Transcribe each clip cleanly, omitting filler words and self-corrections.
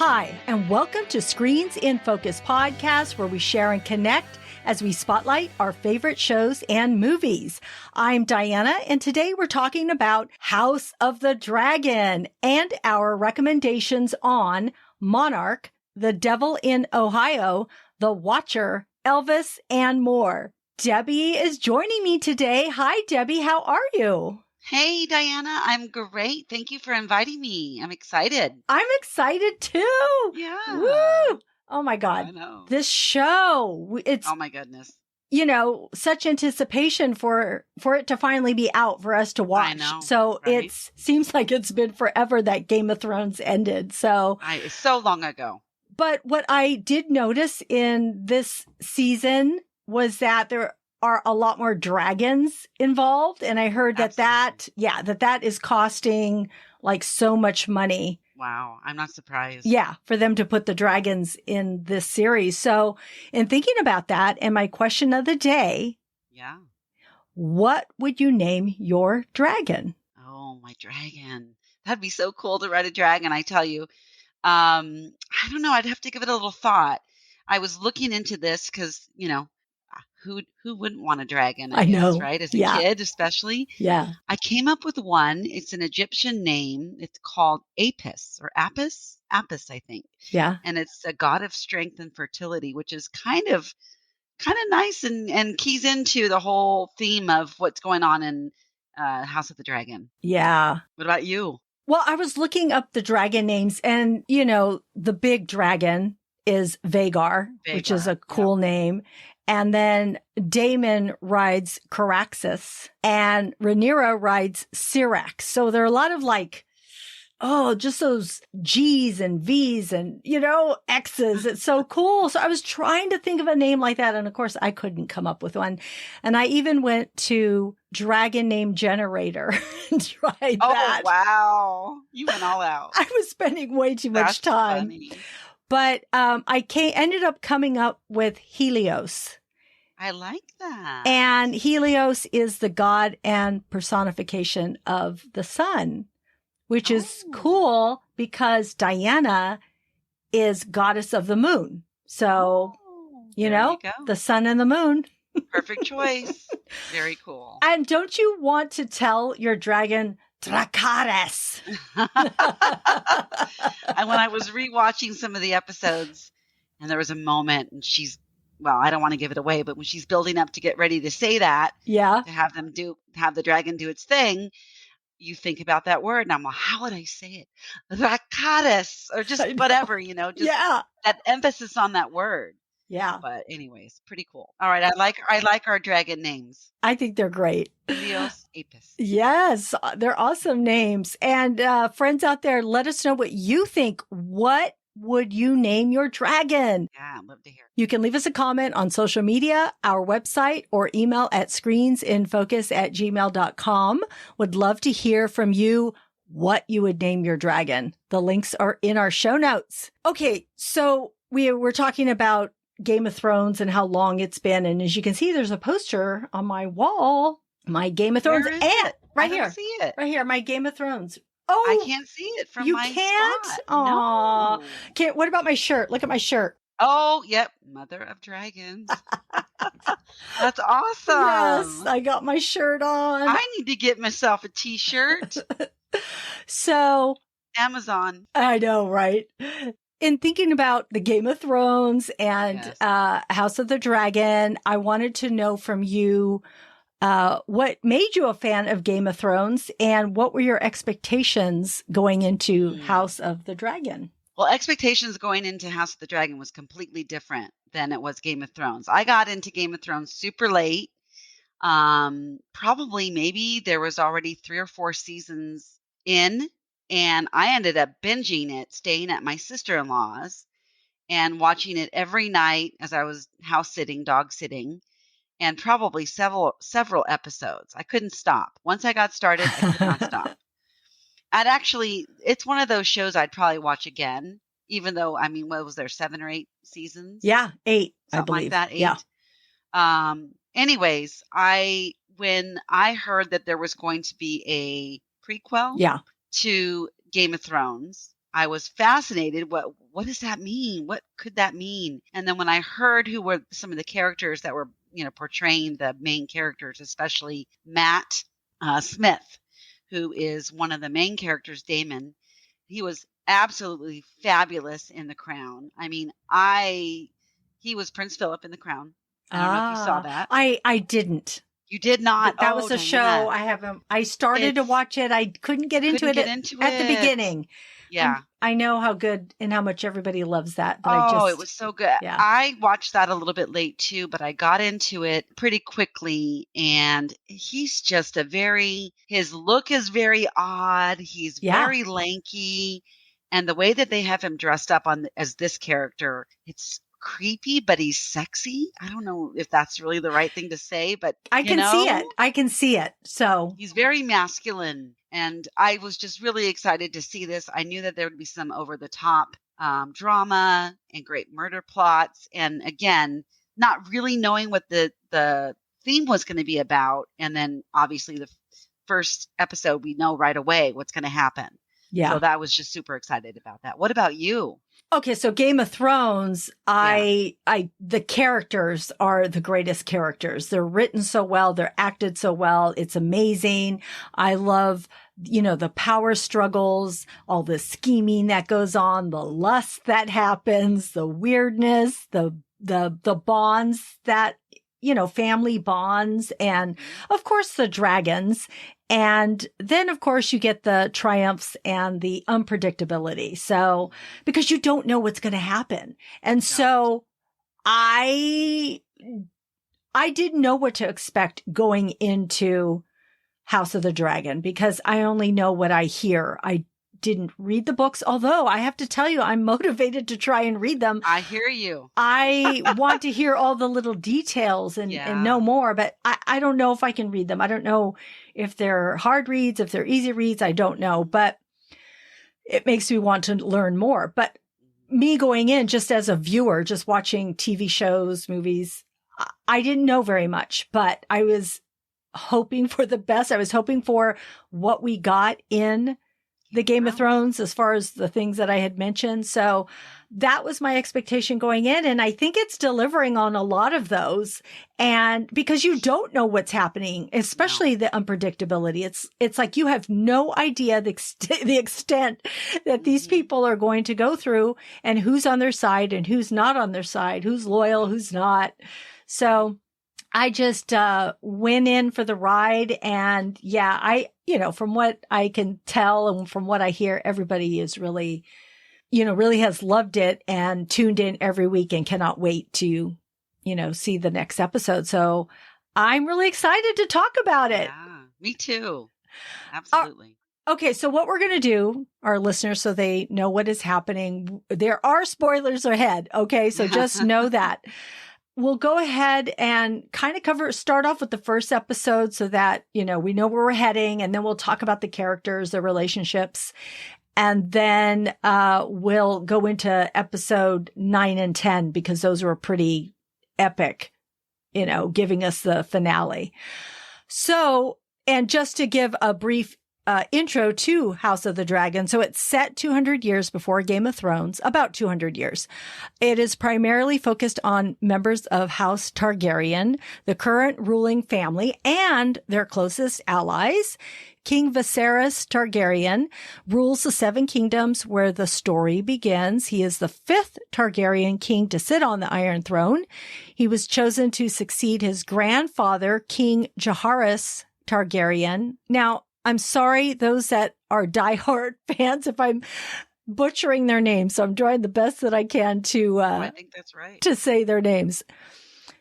Hi, and welcome to Screens in Focus podcast, where we share and connect as we spotlight our favorite shows and movies. I'm Diana, and today we're talking about House of the Dragon and our recommendations on Monarch, The Devil in Ohio, The Watcher, Elvis, and more. Debbie is joining me today. Hi, Debbie. How are you? Hey, Diana. I'm great. Thank you for inviting me. I'm excited. I'm excited too. Yeah. Woo! Oh my God. I know. This show, it's, Oh my goodness. you know, such anticipation for it to finally be out for us to watch. I know, so right? it seems like it's been forever that Game of Thrones ended. So, It's so long ago. but what I did notice in this season was that there are a lot more dragons involved. And I heard that is costing like so much money. Wow. I'm not surprised. Yeah, for them to put the dragons in this series. So in thinking about that, and my question of the day, what would you name your dragon? Oh, my dragon. That'd be so cool to ride a dragon, I tell you. I don't know. I'd have to give it a little thought. I was looking into this because, you know, who wouldn't want a dragon, I guess, know. right? As a kid, especially. Yeah. I came up with one. It's an Egyptian name. It's called Apis or Apis. Apis, I think. Yeah. And it's a god of strength and fertility, which is kind of nice and keys into the whole theme of what's going on in House of the Dragon. Yeah. What about you? Well, I was looking up the dragon names, and, you know, the big dragon is Vhagar, which is a cool name. And then Daemon rides Caraxes and Rhaenyra rides Syrax. So there are a lot of like, just those G's and V's and, you know, X's. It's so cool. So I was trying to think of a name like that. And of course I couldn't come up with one. And I even went to Dragon Name Generator and tried that. Oh, wow. You went all out. I was spending way too much time. Funny. But I ended up coming up with Helios. I like that. And Helios is the god and personification of the sun, which is cool because Diana is goddess of the moon. So, you know, the sun and the moon. Perfect choice. Very cool. And don't you want to tell your dragon Dracarys? And when I was rewatching some of the episodes, and there was a moment, and I don't want to give it away, but when she's building up to get ready to say that, to have the dragon do its thing, you think about that word, and I'm like, how would I say it? Dracarys, or just whatever, you know, just that emphasis on that word. Yeah. But anyways, pretty cool. All right. I like our dragon names. I think they're great. Helios, Apis. Yes, they're awesome names. And friends out there, let us know what you think. What would you name your dragon? Yeah, I'd love to hear. You can leave us a comment on social media, our website, or email at screensinfocus@gmail.com. Would love to hear from you what you would name your dragon. The links are in our show notes. Okay, so we're talking about Game of Thrones and how long it's been. And as you can see, there's a poster on my wall, my Game of Thrones ant right here. See it. Right here, my Game of Thrones. Oh, I can't see it from you my can't? spot. Aw. No. Okay, what about my shirt? Look at my shirt. Oh, yep. Mother of Dragons. That's awesome. Yes, I got my shirt on. I need to get myself a t-shirt. So Amazon. I know, right? In thinking about the Game of Thrones and House of the Dragon, I wanted to know from you what made you a fan of Game of Thrones and what were your expectations going into House of the Dragon? Well, expectations going into House of the Dragon was completely different than it was Game of Thrones. I got into Game of Thrones super late. Probably maybe there was already 3 or 4 seasons in. And I ended up binging it, staying at my sister-in-law's and watching it every night as I was house sitting, dog sitting, and probably several episodes. I couldn't stop. Once I got started, I could not stop. It's one of those shows I'd probably watch again, even though, I mean, what was there, 7 or 8 seasons? Yeah, 8, Something I believe. like that, 8. Yeah. Anyways, when I heard that there was going to be a prequel to Game of Thrones, I was fascinated. What does that mean? What could that mean? And then when I heard who were some of the characters that were, portraying the main characters, especially Matt Smith, who is one of the main characters, Daemon, he was absolutely fabulous in The Crown. I mean, he was Prince Philip in The Crown. I don't know if you saw that. I didn't. You did not. That was a show. I started to watch it. I couldn't get into it at the beginning. Yeah. I know how good and how much everybody loves that. But it was so good. Yeah. I watched that a little bit late too, but I got into it pretty quickly. And he's just his look is very odd. He's very lanky. And the way that they have him dressed up as this character, it's creepy, but he's sexy. I don't know if that's really the right thing to say, but I can see it. I can see it. So he's very masculine, and I was just really excited to see this. I knew that there would be some over the top drama and great murder plots, and again, not really knowing what the theme was going to be about. And then obviously the first episode, we know right away what's going to happen. Yeah. So that was just super excited about that. What about you? Okay, so Game of Thrones, the characters are the greatest characters. They're written so well. They're acted so well. It's amazing. I love, the power struggles, all the scheming that goes on, the lust that happens, the weirdness, the bonds that, family bonds, and of course the dragons. And then, of course, you get the triumphs and the unpredictability. So, because you don't know what's going to happen. And so I didn't know what to expect going into House of the Dragon because I only know what I hear. I didn't read the books, although I have to tell you, I'm motivated to try and read them. I hear you. I want to hear all the little details and know more, but I don't know if I can read them. I don't know if they're hard reads, if they're easy reads. I don't know, but it makes me want to learn more. But me going in just as a viewer, just watching TV shows, movies, I didn't know very much, but I was hoping for the best. I was hoping for what we got in the Game of Thrones as far as the things that I had mentioned. So that was my expectation going in. And I think it's delivering on a lot of those. And because you don't know what's happening, especially the unpredictability, it's like you have no idea the extent that these people are going to go through and who's on their side and who's not on their side, who's loyal, who's not. So I just went in for the ride. And from what I can tell and from what I hear, everybody is really has loved it and tuned in every week and cannot wait to, see the next episode. So I'm really excited to talk about it. Yeah, me too. Absolutely. Okay, so what we're going to do, our listeners, so they know what is happening, there are spoilers ahead. Okay, so just know that. We'll go ahead and kind of start off with the first episode so that, we know where we're heading, and then we'll talk about the characters, the relationships, and then we'll go into episode 9 and 10 because those were pretty epic, giving us the finale. So, and just to give a brief intro to House of the Dragon. So it's set 200 years before Game of Thrones, about 200 years. It is primarily focused on members of House Targaryen, the current ruling family, and their closest allies. King Viserys Targaryen rules the Seven Kingdoms where the story begins. He is the fifth Targaryen king to sit on the Iron Throne. He was chosen to succeed his grandfather, King Jaehaerys Targaryen. Now, I'm sorry, those that are diehard fans, if I'm butchering their names. So I'm trying the best that I can to I think that's right. To say their names.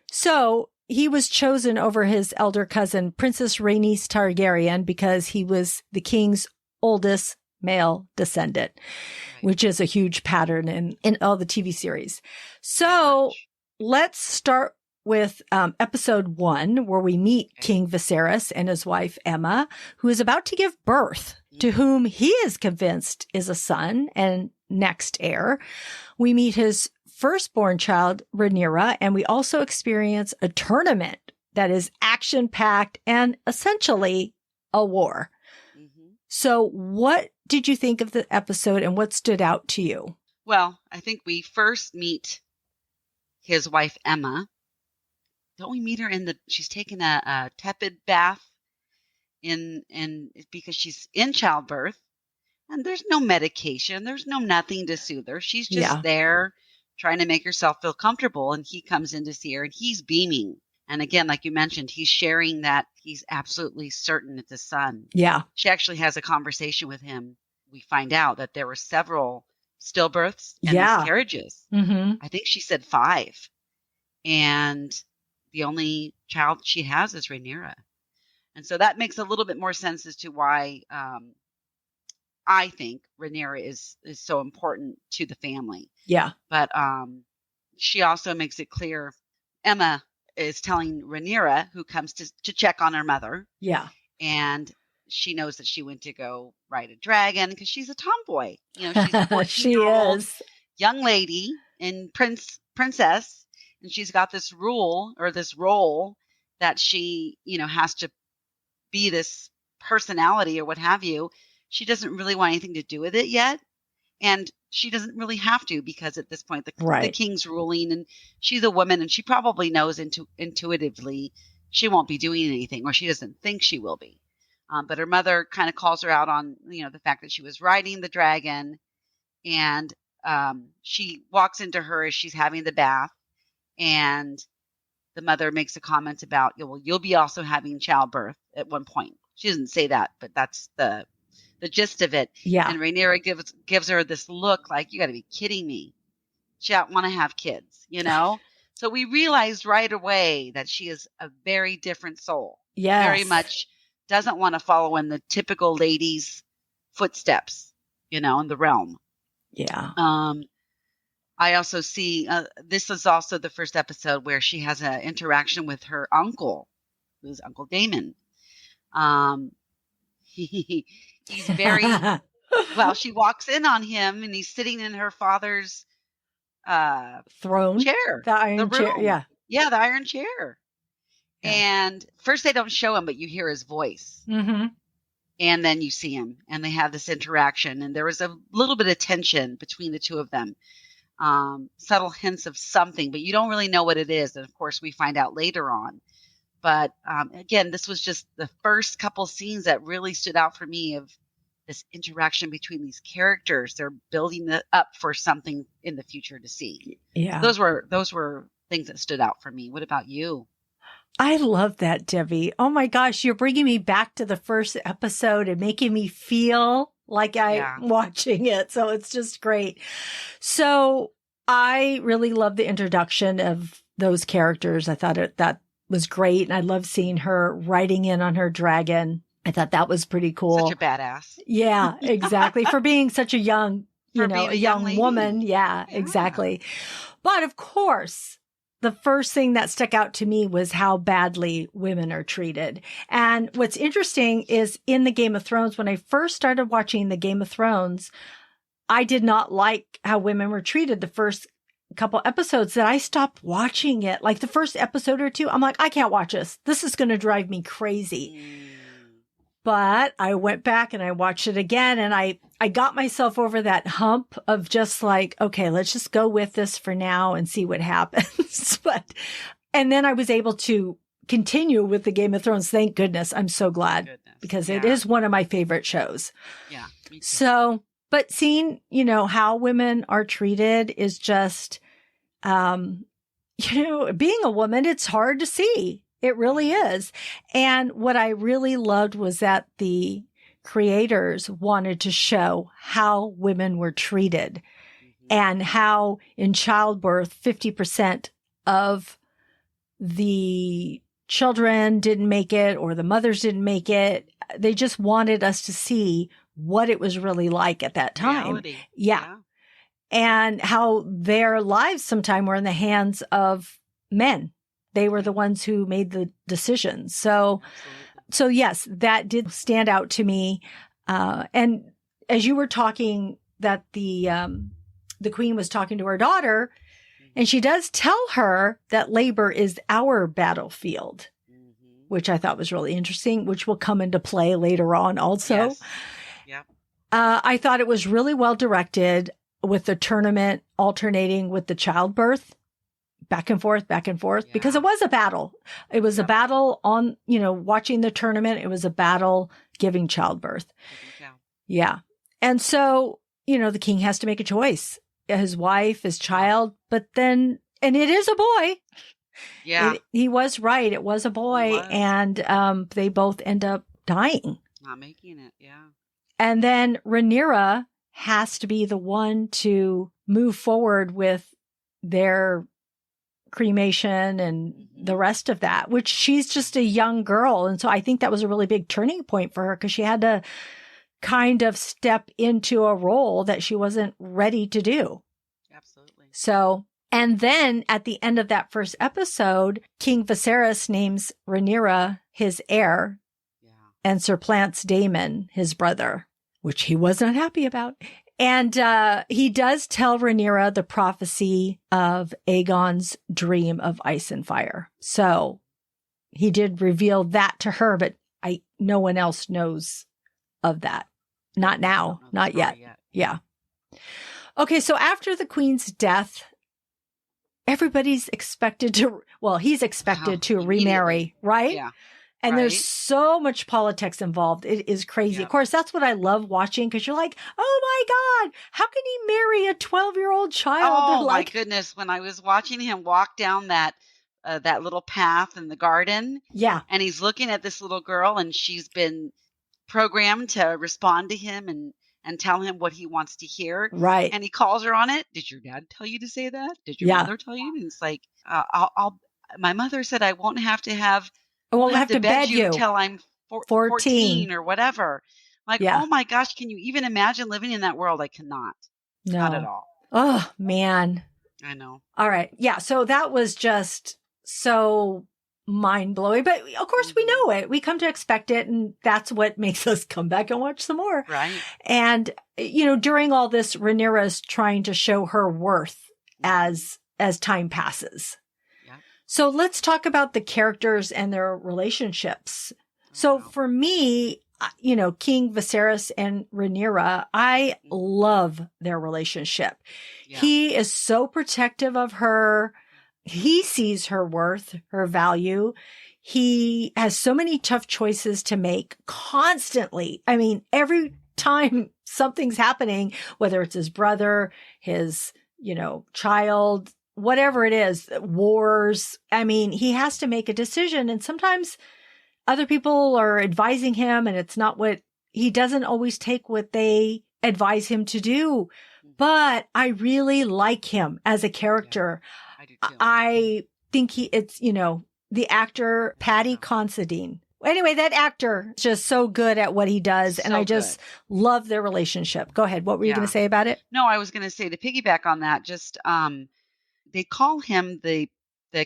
So he was chosen over his elder cousin, Princess Rhaenys Targaryen, because he was the king's oldest male descendant, which is a huge pattern in all the TV series. So let's start with episode 1, where we meet King Viserys and his wife, Emma, who is about to give birth to whom he is convinced is a son and next heir. We meet his firstborn child, Rhaenyra, and we also experience a tournament that is action-packed and essentially a war. So what did you think of the episode and what stood out to you? Well, I think we first meet his wife, Emma. Don't we meet her she's taking a tepid bath because she's in childbirth, and there's no medication. There's nothing to soothe her. She's just there trying to make herself feel comfortable. And he comes in to see her and he's beaming. And again, like you mentioned, he's sharing that he's absolutely certain it's his son. Yeah. She actually has a conversation with him. We find out that there were several stillbirths and miscarriages. Mm-hmm. I think she said 5. And the only child she has is Rhaenyra. And so that makes a little bit more sense as to why I think Rhaenyra is so important to the family. Yeah. But she also makes it clear Emma is telling Rhaenyra, who comes to check on her mother. Yeah. And she knows that she went to go ride a dragon because she's a tomboy. You know, she's a 14-year-old young lady and princess. And she's got this role that she, has to be this personality or what have you. She doesn't really want anything to do with it yet. And she doesn't really have to, because at this point, the king's ruling and she's a woman and she probably knows intuitively she won't be doing anything, or she doesn't think she will be. But her mother kind of calls her out on, the fact that she was riding the dragon, and she walks into her as she's having the bath, and the mother makes a comment about, you'll be also having childbirth at one point. She doesn't say that, but that's the gist of it. Yeah. And Rhaenyra gives her this look like, you got to be kidding me. She don't want to have kids, So we realized right away that she is a very different soul. Yes. Very much doesn't want to follow in the typical lady's footsteps, in the realm. Yeah. I also see, this is also the first episode where she has an interaction with her uncle, who's Uncle Daemon. He's very, well, she walks in on him and he's sitting in her father's throne chair. The iron chair. Yeah. Yeah, the iron chair. Yeah. And first they don't show him, but you hear his voice. Mm-hmm. And then you see him and they have this interaction. And there was a little bit of tension between the two of them. Subtle hints of something, but you don't really know what it is. And of course, we find out later on. But again, this was just the first couple scenes that really stood out for me of this interaction between these characters. They're building it up for something in the future to see. Yeah. Those were things that stood out for me. What about you? I love that, Debbie. Oh my gosh, you're bringing me back to the first episode and making me feel like I'm watching it. So it's just great. So I really love the introduction of those characters. I thought that was great. And I love seeing her riding in on her dragon. I thought that was pretty cool. Such a badass. Yeah, exactly. For being such a young, a young woman. Yeah, exactly. But of course, the first thing that stuck out to me was how badly women are treated. And what's interesting is in the Game of Thrones, when I first started watching the Game of Thrones, I did not like how women were treated the first couple episodes that I stopped watching it. Like the first episode or two, I'm like, I can't watch this. This is going to drive me crazy. But I went back and I watched it again, and I got myself over that hump of just like, okay, let's just go with this for now and see what happens. And then I was able to continue with the Game of Thrones. Thank goodness. I'm so glad because it is one of my favorite shows. Yeah. Me too. So, but seeing, how women are treated is just, being a woman, it's hard to see. It really is. And what I really loved was that the creators wanted to show how women were treated and how in childbirth, 50% of the children didn't make it or the mothers didn't make it. They just wanted us to see what it was really like at that time. Reality. Yeah. And how their lives sometime were in the hands of men. They were the ones who made the decisions. So yes, that did stand out to me. And as you were talking that the queen was talking to her daughter, and she does tell her that labor is our battlefield, which I thought was really interesting, which will come into play later on also. Yes. Yep. I thought it was really well directed, with the tournament alternating with the childbirth, back and forth, because it was a battle. It was a battle on, watching the tournament. It was a battle giving childbirth. Yeah. And so, the king has to make a choice. His wife, his child, but then, and it is a boy. Yeah. He was right. It was a boy. And they both end up dying. Not making it. Yeah. And then Rhaenyra has to be the one to move forward with their cremation and the rest of that, which she's just a young girl. And so I think that was a really big turning point for her, because she had to kind of step into a role that she wasn't ready to do. Absolutely. So, and then at the end of that first episode, King Viserys names Rhaenyra his heir and supplants Daemon, his brother, which he was not happy about. And he does tell Rhaenyra the prophecy of Aegon's dream of ice and fire. So he did reveal that to her, but no one else knows of that. Not now. Not yet. Yeah. Okay, so after the queen's death, everybody's expected to, he's expected to remarry, right? Yeah. And there's so much politics involved. It is crazy. Of course, that's what I love watching, because you're like, oh my God, how can he marry a 12-year-old child? Oh my goodness. When I was watching him walk down that little path in the garden. Yeah. And he's looking at this little girl, and she's been programmed to respond to him and tell him what he wants to hear. Right. And he calls her on it. Did your dad tell you to say that? Did your mother tell you? And it's like, my mother said I won't have to bed you till I'm 14 or whatever. Like, oh my gosh, can you even imagine living in that world? I cannot. No. Not at all. Oh, man. I know. All right. Yeah. So that was just so mind-blowing. But of course, we know it. We come to expect it. And that's what makes us come back and watch some more. Right. And, during all this, Rhaenyra is trying to show her worth as time passes. So let's talk about the characters and their relationships. So for me, King Viserys and Rhaenyra, I love their relationship. Yeah. He is so protective of her. He sees her worth, her value. He has so many tough choices to make constantly. I mean, every time something's happening, whether it's his brother, his, child, whatever it is, wars. I mean, he has to make a decision, and sometimes other people are advising him, and it's not he doesn't always take what they advise him to do. But I really like him as a character. Yeah, I do too. I think it's the actor, Paddy Considine. Anyway, that actor is just so good at what he does. And I just love their relationship. Go ahead. What were you going to say about it? No, I was going to say, to piggyback on that, just, they call him the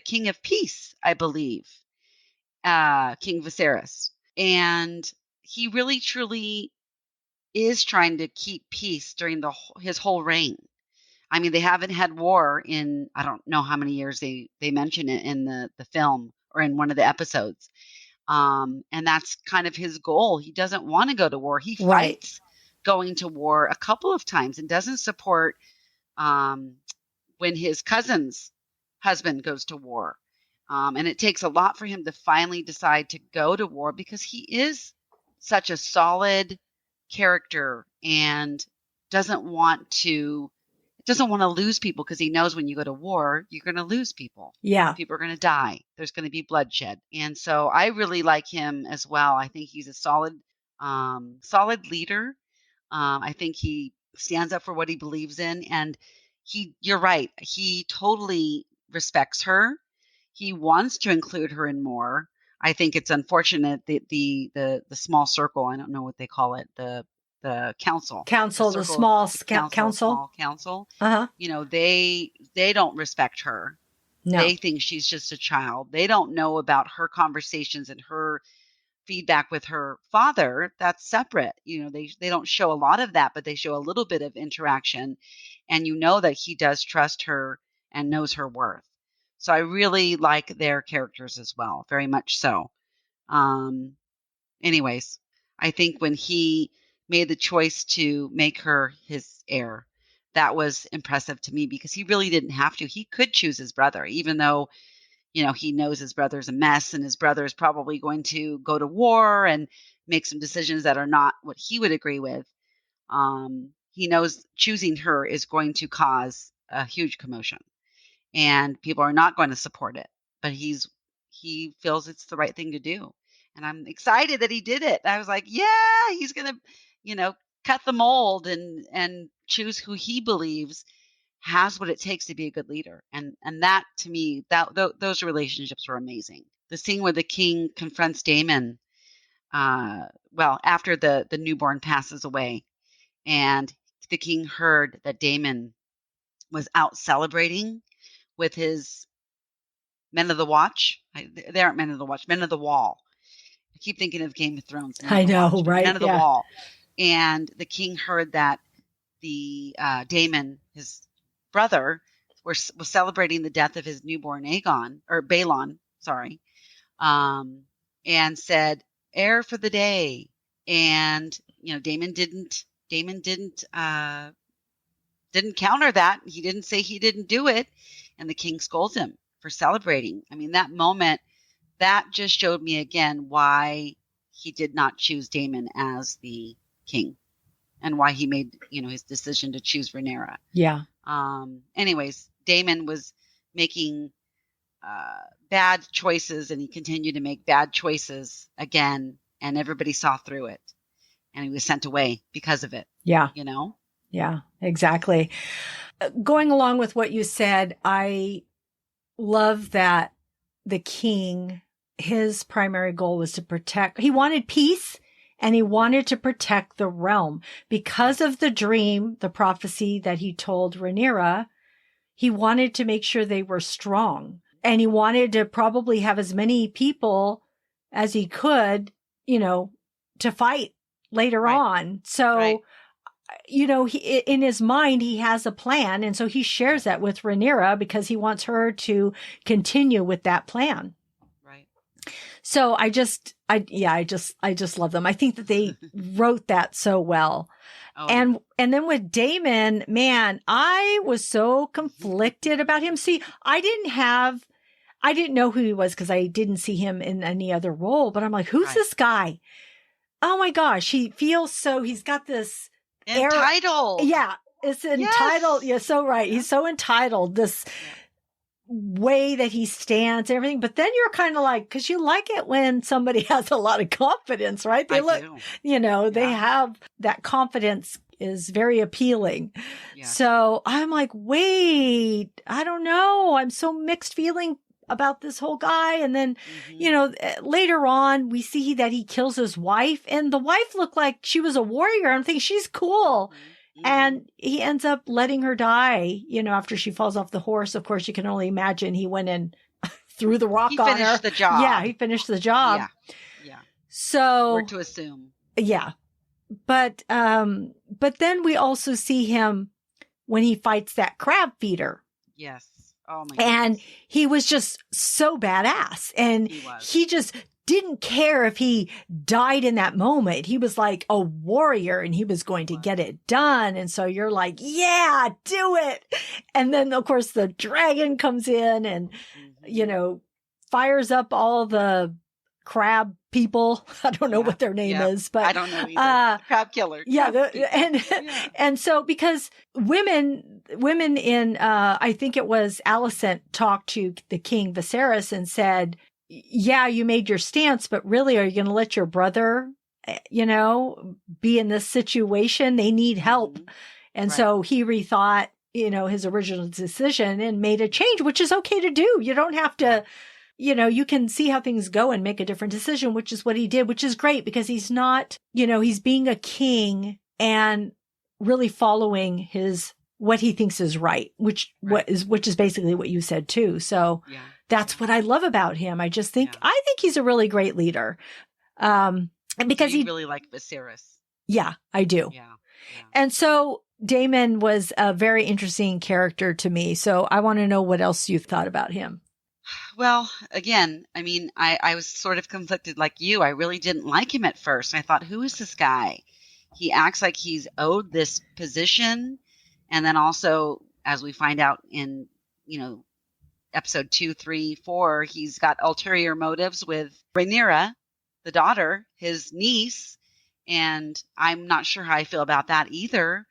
King of Peace, I believe, King Viserys. And he really, truly is trying to keep peace during his whole reign. I mean, they haven't had war in, I don't know how many years they mention it in the film or in one of the episodes. And that's kind of his goal. He doesn't want to go to war. He fights going to war a couple of times and doesn't support when his cousin's husband goes to war. And it takes a lot for him to finally decide to go to war, because he is such a solid character and doesn't want to lose people, because he knows when you go to war, you're going to lose people. Yeah. People are going to die. There's going to be bloodshed. And so I really like him as well. I think he's a solid leader. I think he stands up for what he believes in. And you're right. He totally respects her. He wants to include her in more. I think it's unfortunate that the small circle, I don't know what they call it, the council. The small council. Small council. Uh-huh. They don't respect her. No. They think she's just a child. They don't know about her conversations and her feedback with her father. That's separate. They don't show a lot of that, but they show a little bit of interaction, and that he does trust her and knows her worth. So I really like their characters as well, very much so. Anyways, I think when he made the choice to make her his heir. That was impressive to me because he really didn't have to. He could choose his brother, even though, he knows his brother's a mess and his brother is probably going to go to war and make some decisions that are not what he would agree with. He knows choosing her is going to cause a huge commotion and people are not going to support it, but he feels it's the right thing to do. And I'm excited that he did it. I was like, yeah, he's going to, cut the mold and choose who he believes has what it takes to be a good leader. And that, to me, those relationships were amazing. The scene where the king confronts Daemon, after the newborn passes away, and the king heard that Daemon was out celebrating with his men of the watch. They aren't men of the watch, men of the wall. I keep thinking of Game of Thrones. I know, watch, right? Men of the wall. And the king heard that the Daemon, his brother, was celebrating the death of his newborn Balon, sorry, and said, "Heir for the day." And Daemon didn't counter that. He didn't say he didn't do it, and the king scolds him for celebrating. I mean, that moment, that just showed me again why he did not choose Daemon as the king, and why he made his decision to choose Rhaenyra. Yeah. Anyways, Daemon was making bad choices, and he continued to make bad choices again, and everybody saw through it, and he was sent away because of it. Yeah. Yeah, exactly. Going along with what you said, I love that the king, his primary goal was to protect, he wanted peace and he wanted to protect the realm because of the dream, the prophecy that he told Rhaenyra. He wanted to make sure they were strong, and he wanted to probably have as many people as he could, to fight later on. So, in his mind, he has a plan. And so he shares that with Rhaenyra because he wants her to continue with that plan. Right. So I just love them. I think that they wrote that so well. Oh, and then with Daemon, man, I was so conflicted about him. See, I didn't know who he was because I didn't see him in any other role, but I'm like, who's this guy? Oh my gosh. He's got this entitled. Yeah. It's entitled. Yes. Yeah. So right. Yeah. He's so entitled. This way that he stands and everything. But then you're kind of like, cause you like it when somebody has a lot of confidence, right? They they have that confidence is very appealing. Yeah. So I'm like, wait, I don't know. I'm so mixed feeling about this whole guy. And then, later on we see that he kills his wife, and the wife looked like she was a warrior. I'm thinking she's cool. Mm-hmm. And he ends up letting her die, after she falls off the horse. Of course, you can only imagine he went and threw the rock on her. He finished the job. Yeah, he finished the job. Yeah. So. We're to assume. Yeah. But then we also see him when he fights that crab feeder. Yes. Oh my And he was just so badass. And he just didn't care if he died in that moment. He was like a warrior and he was going to get it done. And so you're like, yeah, do it. And then of course the dragon comes in and, fires up all the crab people. I don't know what their name is, but I don't know either. Crab killer. And so because women in, I think it was Alicent talked to the King Viserys and said, yeah, you made your stance, but really, are you going to let your brother, be in this situation? They need help. Mm-hmm. And so he rethought, his original decision and made a change, which is okay to do. You don't have to, you can see how things go and make a different decision, which is what he did, which is great because he's not, he's being a king and really following what he thinks is right, which is basically what you said too. So that's what I love about him. I just think, I think he's a really great leader. And because he really like Viserys. Yeah, I do. Yeah. And so Daemon was a very interesting character to me. So I want to know what else you thought about him. Well, again, I mean, I was sort of conflicted like you. I really didn't like him at first. I thought, who is this guy? he acts like he's owed this position. And then also, as we find out in, episode 2, 3, 4, he's got ulterior motives with Rhaenyra, the daughter, his niece. And I'm not sure how I feel about that either.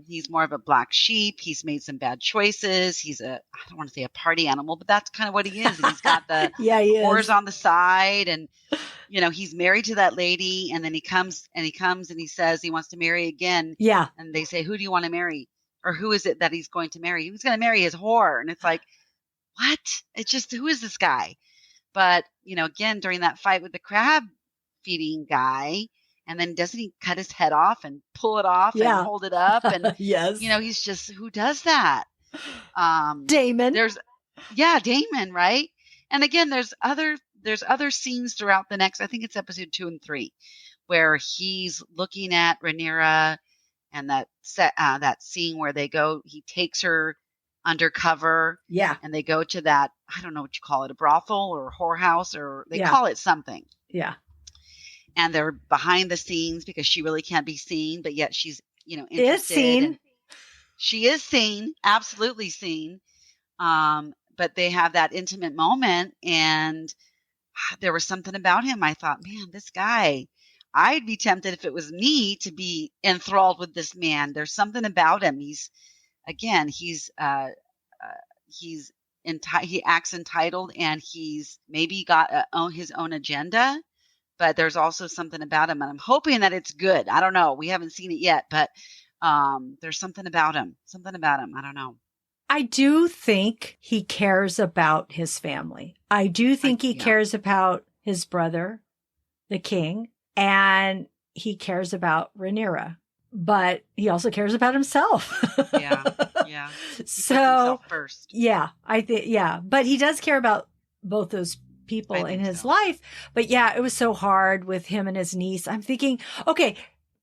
He's more of a black sheep. He's made some bad choices. He's I don't want to say a party animal, but that's kind of what he is. And he's got the whores on the side, and he's married to that lady, and then he comes and he says he wants to marry again. Yeah. And they say, who do you want to marry? Or who is it that he's going to marry? He's going to marry his whore. And it's like, what? It's just, who is this guy? But, again, during that fight with the crab feeding guy, and then doesn't he cut his head off and pull it off and hold it up? And, yes. He's just, who does that? Daemon. Daemon, right? And again, there's other scenes throughout the next, I think it's episode 2 and 3, where he's looking at Rhaenyra, and that scene where he takes her undercover. Yeah. And they go to that, I don't know what you call it, a brothel or a whorehouse, or they call it something. Yeah. And they're behind the scenes because she really can't be seen, but yet she's, interested. Is seen. She is seen, absolutely seen. But they have that intimate moment, and there was something about him. I thought, man, this guy, I'd be tempted if it was me to be enthralled with this man. There's something about him. He acts entitled, and he's maybe got his own agenda. But there's also something about him, and I'm hoping that it's good. I don't know. We haven't seen it yet, but there's something about him. I don't know. I do think he cares about his family. I do think he cares about his brother, the king, and he cares about Rhaenyra. But he also cares about himself. Yeah. So, he puts himself first. Yeah, I think, but he does care about both those people in his life. But it was so hard with him and his niece. I'm thinking, okay,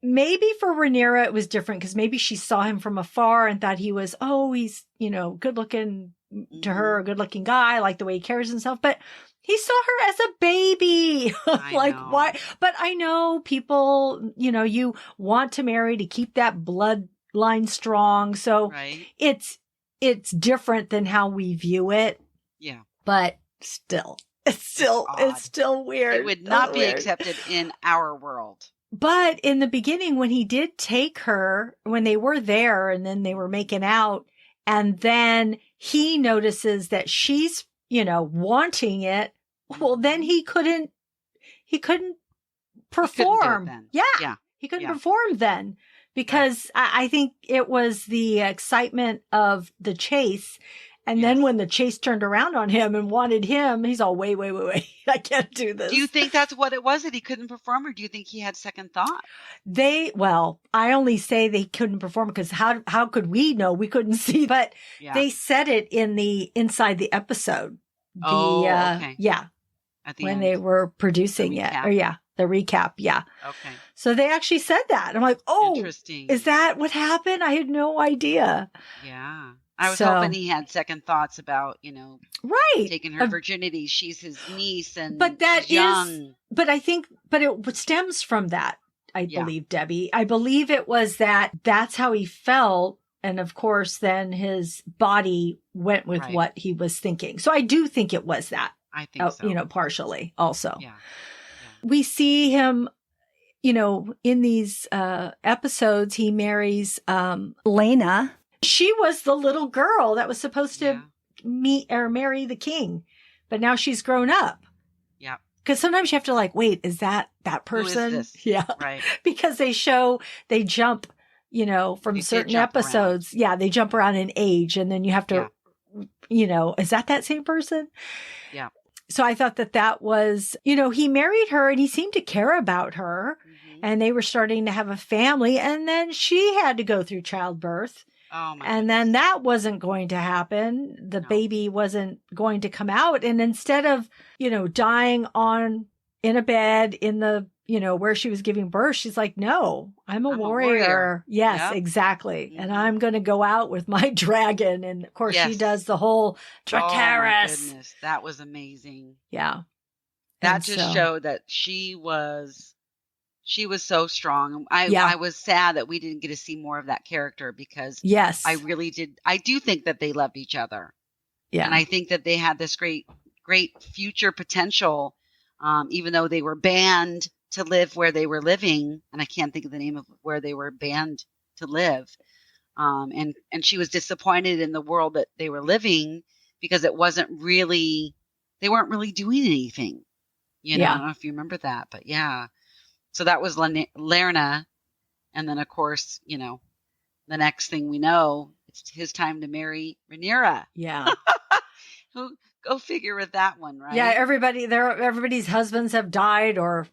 maybe for Rhaenyra it was different because maybe she saw him from afar and thought he was, he's, good looking to her, a good looking guy, like the way he carries himself. But he saw her as a baby. Like, why? But I know people, you want to marry to keep that bloodline strong. So it's different than how we view it. Yeah. But still, it's still weird. It would not be accepted in our world. But in the beginning, when he did take her, when they were there and then they were making out, and then he notices that she's, wanting it, well, then he couldn't perform. He couldn't perform then because I think it was the excitement of the chase. And then when the chase turned around on him and wanted him, he's all, wait. I can't do this. Do you think that's what it was, that he couldn't perform, or do you think he had second thought? I only say they couldn't perform because how could we know? We couldn't see, but they said it inside the episode. Okay. At the end. They were producing it. The recap. Yeah. Okay. So they actually said that. I'm like, interesting. Is that what happened? I had no idea. Yeah. I was hoping he had second thoughts about, taking her virginity. She's his niece, and she's young. But it stems from that. I believe, Debbie. I believe it was that's how he felt. And of course, then his body went with what he was thinking. So I do think it was that. I think so. Partially also. Yeah. We see him, in these episodes, he marries Lena. She was the little girl that was supposed to meet or marry the king, but now she's grown up. Yeah. Because sometimes you have to wait, is that person? Who is this? Yeah. Right. Because they jump, from certain episodes. Around. Yeah. They jump around in age, and then you have to, is that same person? Yeah. So I thought that was, he married her and he seemed to care about her, and they were starting to have a family, and then she had to go through childbirth. Oh my and then that wasn't going to happen. The baby wasn't going to come out. And instead of, dying in a bed in the, where she was giving birth, she's like, no, I'm a warrior. Yes, exactly. And I'm going to go out with my dragon. And of course she does the whole Dracarys. Oh my goodness. That was amazing. Yeah. That just showed that she She was so strong. I was sad that we didn't get to see more of that character because I really did. I do think that they loved each other. Yeah. And I think that they had this great future potential, even though they were banned to live where they were living. And I can't think of the name of where they were banned to live. And she was disappointed in the world that they were living because they weren't really doing anything. I don't know if you remember that, but yeah. So that was Rhaenyra. And then, of course, the next thing we know, it's his time to marry Rhaenyra. Yeah. Go figure with that one, right? Yeah, everybody's husbands have died or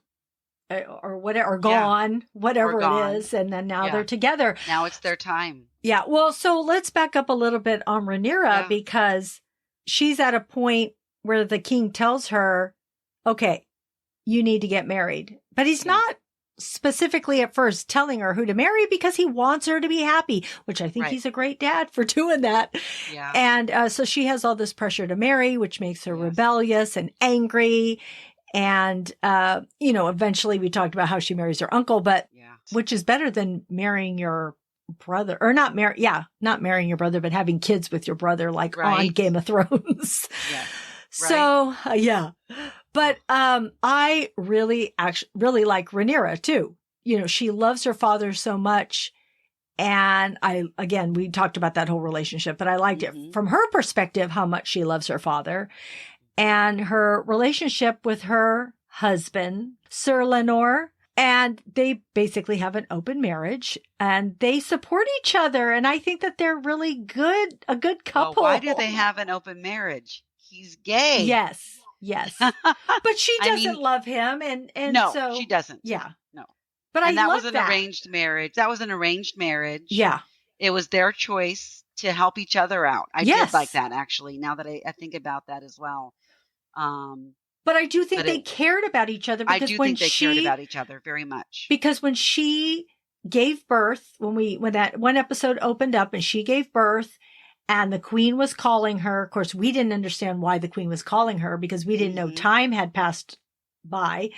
whatever, or gone, whatever it is. And then now they're together. Now it's their time. Yeah. Well, so let's back up a little bit on Rhaenyra because she's at a point where the king tells her, okay, you need to get married. But he's not specifically at first telling her who to marry because he wants her to be happy, which I think he's a great dad for doing that. Yeah. And so she has all this pressure to marry, which makes her rebellious and angry. And, eventually we talked about how she marries her uncle, but which is better than marrying your brother or not marrying your brother, but having kids with your brother, like on Game of Thrones. Yeah. So, but, I really like Rhaenyra too. She loves her father so much. And we talked about that whole relationship, but I liked it from her perspective, how much she loves her father and her relationship with her husband, Sir Lenore. And they basically have an open marriage and they support each other. And I think that they're really a good couple. Well, why do they have an open marriage? He's gay. Yes. But she doesn't love him. And no, so she doesn't. Yeah. No. But that was an arranged marriage. That was an arranged marriage. Yeah. It was their choice to help each other out. I did like that, actually, now that I think about that as well. But I do think they cared about each other. Because I do think they cared about each other very much. Because when she gave birth, when that one episode opened up and she gave birth and the queen was calling her, of course, we didn't understand why the queen was calling her because we didn't know time had passed by.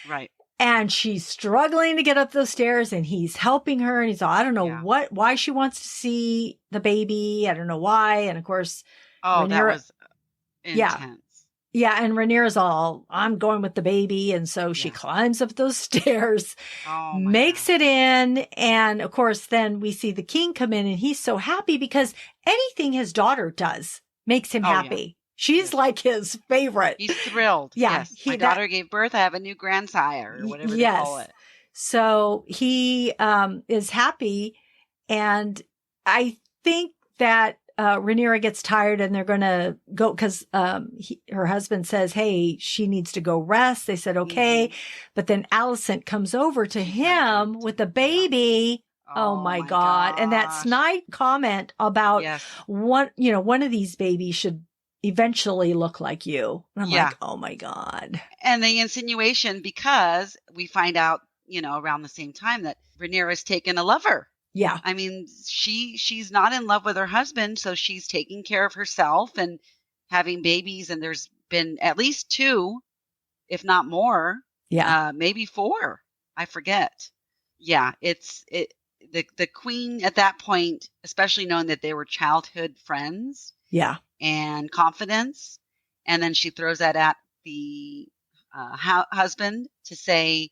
Right. And she's struggling to get up those stairs and he's helping her. And he's all, I don't know why she wants to see the baby. I don't know why. And of course, Rhaenyra, that was intense. Yeah. And Rhaenyra's all, I'm going with the baby. And so she climbs up those stairs, makes it in. And of course, then we see the king come in and he's so happy because anything his daughter does makes him happy. Yeah. She's like his favorite. He's thrilled. Yeah. Yes. My daughter gave birth. I have a new grandsire or whatever they call it. So he is happy. And I think that Rhaenyra gets tired and they're going to go because her husband says, hey, she needs to go rest. They said, okay. But then Alicent comes over to him with the baby. Oh my God. Gosh. And that snide comment about one of these babies should eventually look like you. And I'm like, oh my God. And the insinuation, because we find out, around the same time that Rhaenyra's taken a lover. Yeah. I mean, she's not in love with her husband, so she's taking care of herself and having babies. And there's been at least 2, if not more. Yeah. Maybe 4. I forget. Yeah. The queen at that point, especially knowing that they were childhood friends. Yeah. And confidence. And then she throws that at the husband to say,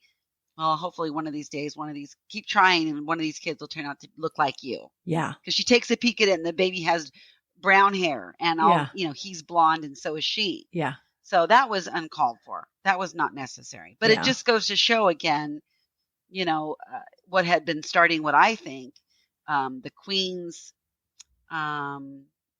well, hopefully one of these days, keep trying and one of these kids will turn out to look like you. Yeah. Because she takes a peek at it and the baby has brown hair and he's blonde and so is she. Yeah. So that was uncalled for. That was not necessary. But it just goes to show again, what had been starting what I think, the queen's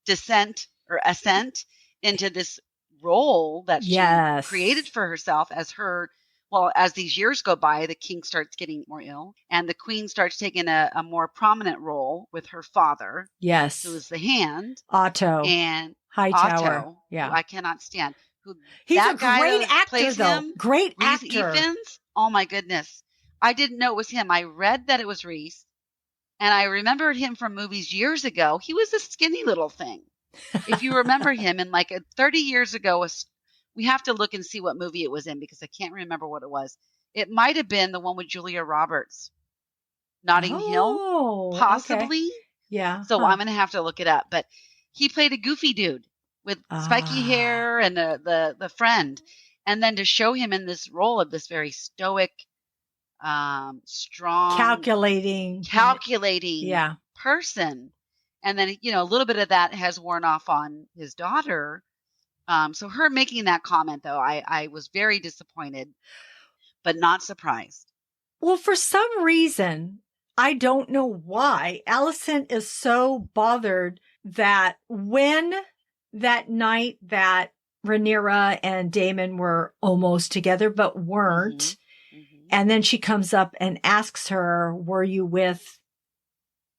descent or ascent into this role that she created for herself as these years go by, the king starts getting more ill and the queen starts taking a more prominent role with her father. Yes. Who is the hand. Otto. And Hightower. Otto, who I cannot stand. He's a great actor, though. Great actor. Evans. Oh my goodness. I didn't know it was him. I read that it was Reese. And I remembered him from movies years ago. He was a skinny little thing. If you remember him in 30 years ago, we have to look and see what movie it was in because I can't remember what it was. It might have been the one with Julia Roberts. Notting Hill, possibly. Okay. Yeah. So I'm going to have to look it up. But he played a goofy dude with spiky hair and the friend. And then to show him in this role of this very stoic, strong, calculating person. And then, a little bit of that has worn off on his daughter. So her making that comment, though, I was very disappointed, but not surprised. Well, for some reason, I don't know why, Alicent is so bothered that when that night that Rhaenyra and Daemon were almost together, but weren't, and then she comes up and asks her, were you with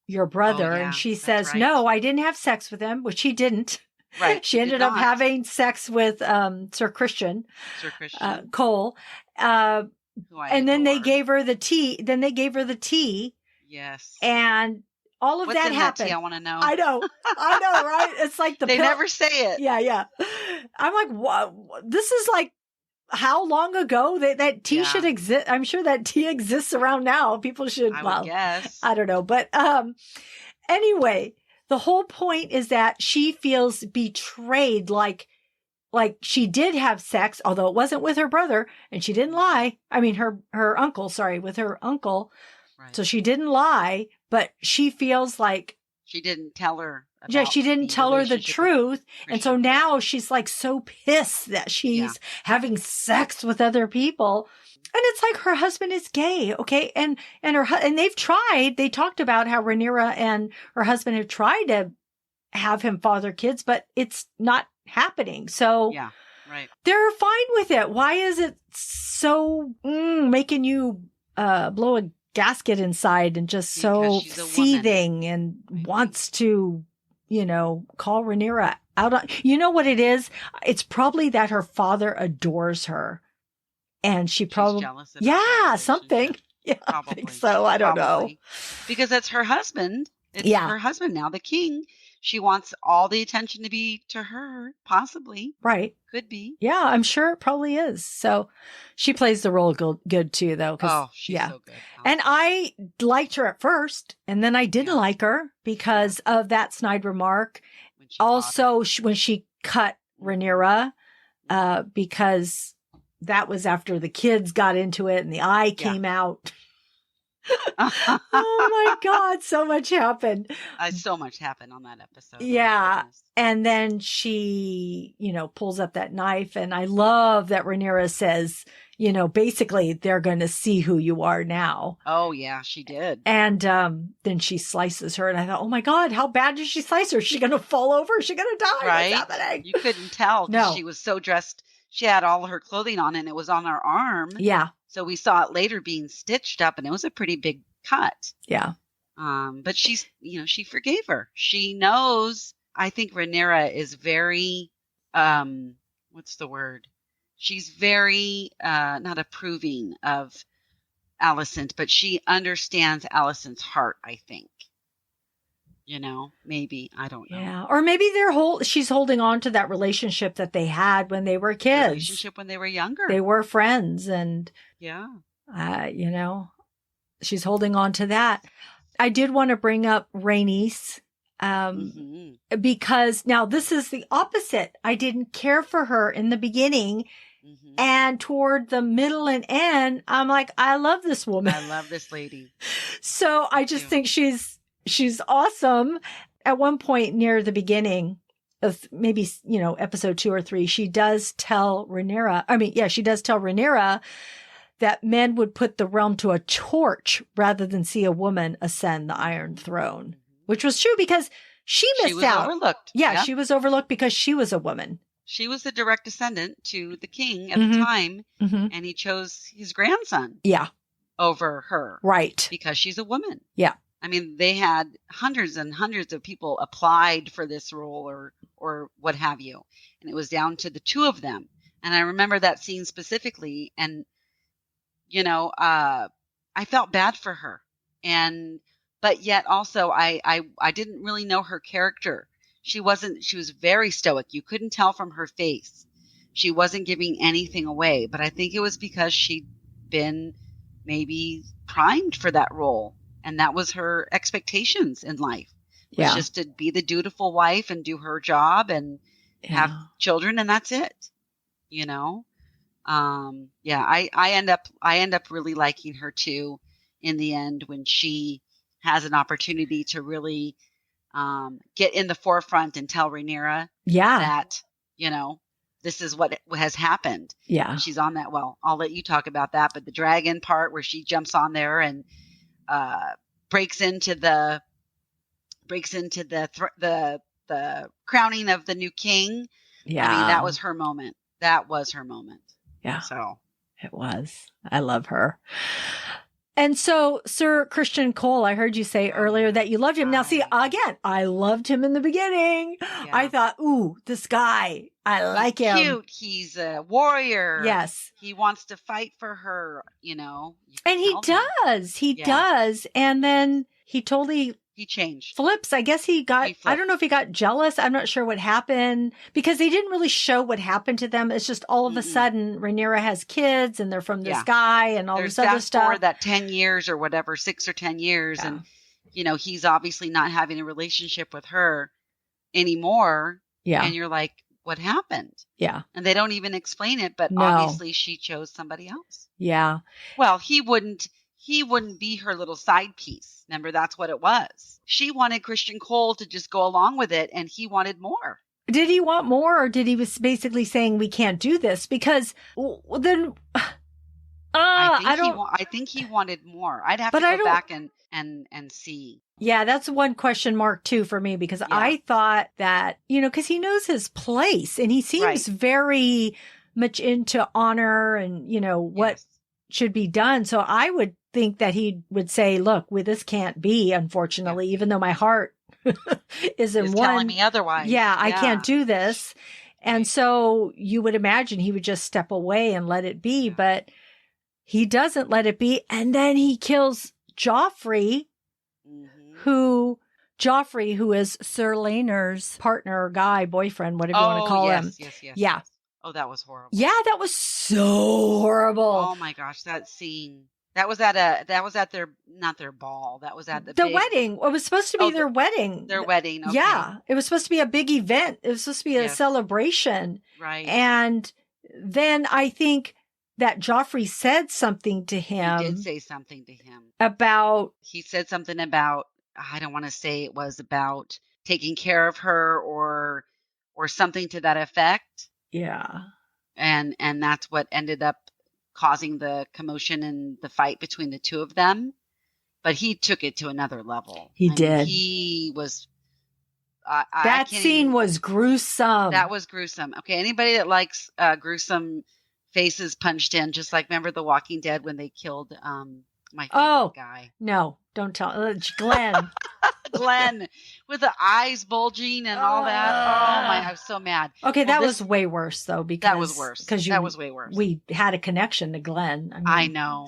your brother? And she says, no, I didn't have sex with him, which she didn't. Right. She ended up having sex with Sir Christian Cole. And then they gave her the tea. Yes. And all of that happened. That tea? I want to know. I know, right? It's like they never say it. Yeah. I'm like, what? This is like, how long ago that tea should exist? I'm sure that tea exists around now. People should, I would guess. I don't know. But anyway, the whole point is that she feels betrayed, like she did have sex, although it wasn't with her brother, and she didn't lie. I mean, her uncle, with her uncle. Right. So she didn't lie, but she feels like she didn't tell her. She didn't tell her the truth. And so now she's like so pissed that she's having sex with other people. And it's like her husband is gay. Okay. And they talked about how Rhaenyra and her husband have tried to have him father kids, but it's not happening. So they're fine with it. Why is it so making you blow a gasket inside and just so seething and wants to, call Rhaenyra out on, you know what it is? It's probably that her father adores her and she's jealous of something. Yeah, probably. I think so. I don't know. Because that's her husband. It's her husband now, the king. She wants all the attention to be to her, possibly. Right. Could be. Yeah, I'm sure it probably is. So she plays the role good too, though. She's so good. And I liked her at first, and then I didn't like her because of that snide remark. Also, when she cut Rhaenyra, because that was after the kids got into it and the eye came out. Oh my God, so much happened. So much happened on that episode. Yeah. And then she, pulls up that knife, and I love that Rhaenyra says, basically they're going to see who you are now. Oh yeah, she did. And then she slices her, and I thought, oh my God, how bad did she slice her? Is she going to fall over? Is she going to die? Right. What's happening? You couldn't tell because she was so dressed. She had all her clothing on and it was on her arm. Yeah. So we saw it later being stitched up, and it was a pretty big cut. Yeah. But she's, she forgave her. She knows, I think Rhaenyra is very, what's the word? She's very, not approving of Alicent, but she understands Alicent's heart, I think. Maybe, I don't know. Yeah. Or maybe she's holding on to that relationship that they had when they were kids. Relationship when they were younger. They were friends, and she's holding on to that. I did want to bring up Rhaenys, because now this is the opposite. I didn't care for her in the beginning, and toward the middle and end, I'm like, I love this woman. I love this lady. So I just think she's awesome. At one point near the beginning of maybe, episode 2 or 3, she does tell Rhaenyra that men would put the realm to a torch rather than see a woman ascend the Iron Throne, which was true because she missed out. Overlooked. Yeah, she was overlooked because she was a woman. She was the direct descendant to the king at the time, and he chose his grandson. Yeah. Over her. Right. Because she's a woman. Yeah. I mean, they had hundreds and hundreds of people applied for this role or what have you. And it was down to the two of them. And I remember that scene specifically. And, I felt bad for her. But yet also I didn't really know her character. She was very stoic. You couldn't tell from her face. She wasn't giving anything away. But I think it was because she'd been maybe primed for that role. And that was her expectations in life, was just to be the dutiful wife and do her job and have children. And that's it, you know? I end up really liking her too in the end, when she has an opportunity to really get in the forefront and tell Rhaenyra that, you know, this is what has happened. Yeah. She's on that. Well, I'll let you talk about that, but the dragon part where she jumps on there and breaks into the crowning of the new king. Yeah. I mean, that was her moment. Yeah. So it was. I love her. And so, Sir Christian Cole, I heard you say earlier that you loved him. Now, see, again, I loved him in the beginning. Yeah. I thought, ooh, this guy, I like him. He's cute. He's a warrior. Yes. He wants to fight for her, you know. And he does. He does. And then he changed. Flips. I guess I don't know if he got jealous. I'm not sure what happened, because they didn't really show what happened to them. It's just all of a sudden Rhaenyra has kids and they're from this guy and all this other stuff. For that 10 years or whatever, 6 or 10 years. Yeah. And, you know, he's obviously not having a relationship with her anymore. Yeah. And you're like, what happened? Yeah. And they don't even explain it, but obviously she chose somebody else. Yeah. Well, he wouldn't be her little side piece. Remember, that's what it was. She wanted Christian Cole to just go along with it, and he wanted more. Did he want more, or did he was basically saying we can't do this? Because then I think he wanted more. I'd have to go back and see. Yeah, that's one question mark too for me, because I thought that, you know, because he knows his place and he seems very much into honor and, you know, what should be done. So I would think that he would say, look, this can't be, unfortunately, even though my heart is in one. Telling me otherwise. Yeah, I can't do this. And so you would imagine he would just step away and let it be, but he doesn't let it be. And then he kills Joffrey, who is Sir Rhaenyra's partner, guy, boyfriend, whatever you want to call him. Yes. Yeah. Oh, that was horrible. Yeah, that was so horrible. Oh my gosh, that scene. That was at not their ball. That was at the wedding. It was supposed to be their wedding. Their wedding. Okay. Yeah. It was supposed to be a big event. It was supposed to be a celebration. Right. And then I think that Joffrey said something to him. He did say something to him. He said something about, I don't want to say it was about taking care of her or something to that effect. Yeah. And that's what ended up causing the commotion and the fight between the two of them. But he took it to another level. He did. He was. That scene was gruesome. That was gruesome. Okay. Anybody that likes gruesome faces punched in, just like, remember The Walking Dead when they killed my favorite guy? No, don't tell. Glenn. Glenn with the eyes bulging and all that. Oh my, I was so mad. Okay, that was way worse though, because that was worse. That was way worse. We had a connection to Glenn. I know.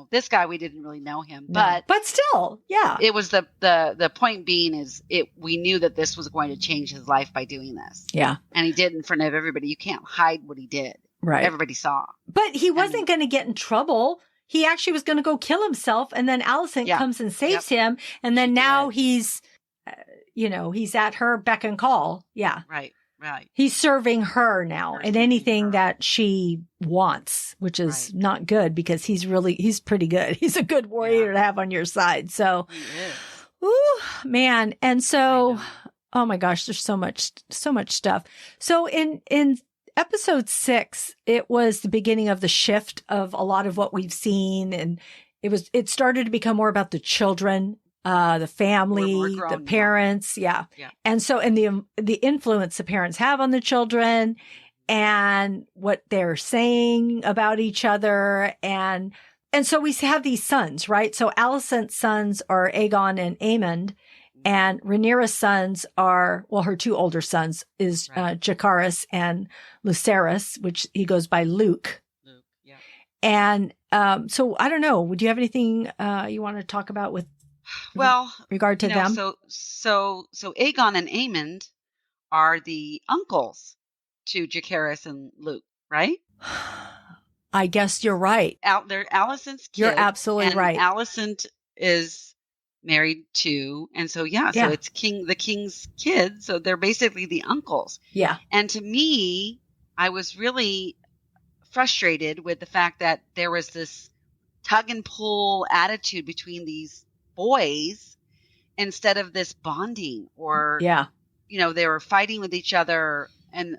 This guy, we didn't really know him, but still, yeah. It was the point being is we knew that this was going to change his life by doing this. Yeah. And he did in front of everybody. You can't hide what he did. Right. Everybody saw. But he wasn't going to get in trouble. He actually was going to go kill himself, and then Alicent comes and saves him, and then now he's, he's at her beck and call. Yeah. Right. He's serving her now and anything that she wants, which is not good, because he's pretty good. He's a good warrior to have on your side. So, man. And so, oh my gosh, there's so much stuff. So in episode 6, it was the beginning of the shift of a lot of what we've seen. And it started to become more about the children, the family, the parents. Yeah. And so, and the influence the parents have on the children and what they're saying about each other. And so we have these sons, right? So Alicent's sons are Aegon and Aemond. And Rhaenyra's sons are, her two older sons is Jacaerys and Lucerys, which he goes by Luke. Yeah. And so I don't know. Would you have anything you want to talk about with regard to them? So Aegon and Aemond are the uncles to Jacaerys and Luke, right? I guess you're right. They're Alicent's kid. You're absolutely right. Alicent is married to, and so so it's the king's kids. So they're basically the uncles. Yeah. And to me, I was really frustrated with the fact that there was this tug and pull attitude between these boys instead of this bonding, or they were fighting with each other. And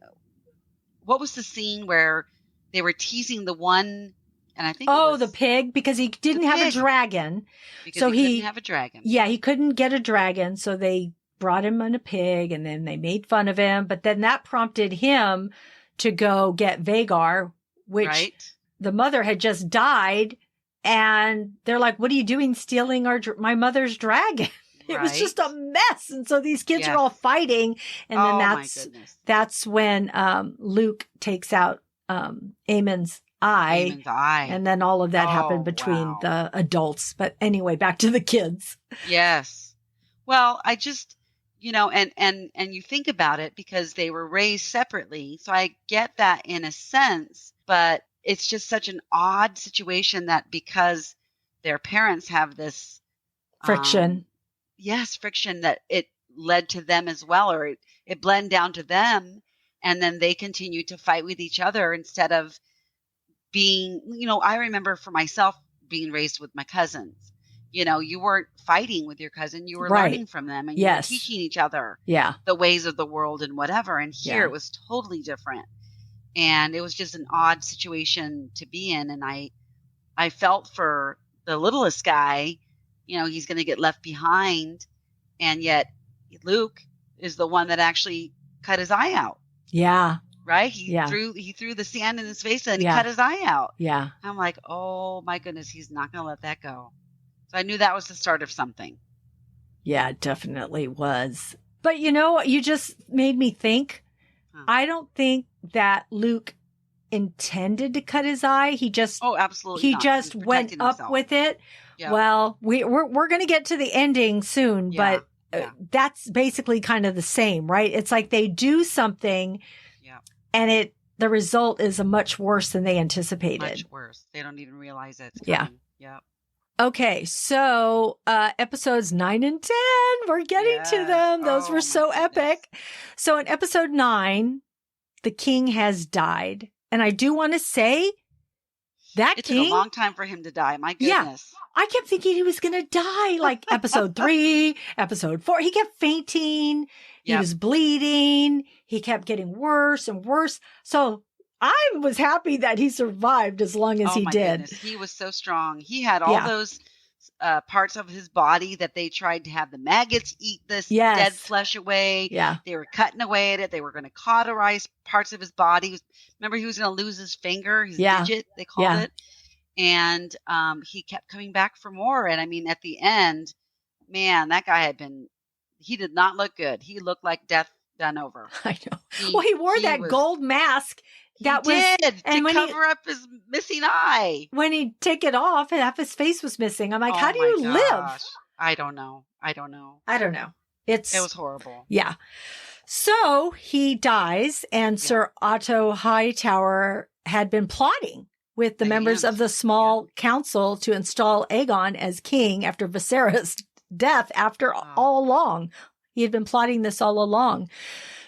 what was the scene where they were teasing the one, and I think the pig, because he didn't have a dragon. Because he couldn't have a dragon. Yeah, he couldn't get a dragon, so they brought him in a pig, and then they made fun of him. But then that prompted him to go get Vhagar, which the mother had just died. And they're like, what are you doing stealing my mother's dragon? It was just a mess. And so these kids are all fighting. And then that's when Luke takes out Aemon's eye. And then all of that happened between the adults. But anyway, back to the kids. Yes. Well, I just, and you think about it, because they were raised separately. So I get that in a sense, but it's just such an odd situation that because their parents have this friction. Friction, that it led to them as well, or it blended down to them. And then they continue to fight with each other instead of being, I remember for myself being raised with my cousins. You weren't fighting with your cousin. You were learning from them, and you were teaching each other the ways of the world and whatever. And here it was totally different. And it was just an odd situation to be in. And I felt for the littlest guy, he's going to get left behind. And yet Luke is the one that actually cut his eye out. Yeah. Right? He threw the sand in his face and he cut his eye out. Yeah. I'm like, oh my goodness, he's not going to let that go. So I knew that was the start of something. Yeah, it definitely was. But you just made me think. I don't think that Luke intended to cut his eye. He just absolutely he just went up with it. Yep. Well, we're going to get to the ending soon, but that's basically kind of the same, right? It's like they do something, and the result is much worse than they anticipated. Much worse. They don't even realize it. Yeah. Okay, so episodes 9 and 10, we're getting to them. Those were so epic. So in episode 9, the king has died. And I do want to say that it took a long time for him to die. My goodness. Yeah, I kept thinking he was going to die. Like episode 3, episode 4, he kept fainting. He was bleeding. He kept getting worse and worse. So I was happy that he survived as long as he did. Goodness. He was so strong. He had all those parts of his body that they tried to have the maggots eat this dead flesh away. Yeah. They were cutting away at it. They were going to cauterize parts of his body. Remember, he was going to lose his finger, his digit, they called it. And he kept coming back for more. And I mean, at the end, man, that guy he did not look good. He looked like death done over. I know. He wore that gold mask. To cover up his missing eye. When he'd take it off, half his face was missing. I'm like, how do you live? I don't know. It was horrible. Yeah. So he dies, and Sir Otto Hightower had been plotting with the members of the small council to install Aegon as king after Viserys' death all along. He had been plotting this all along.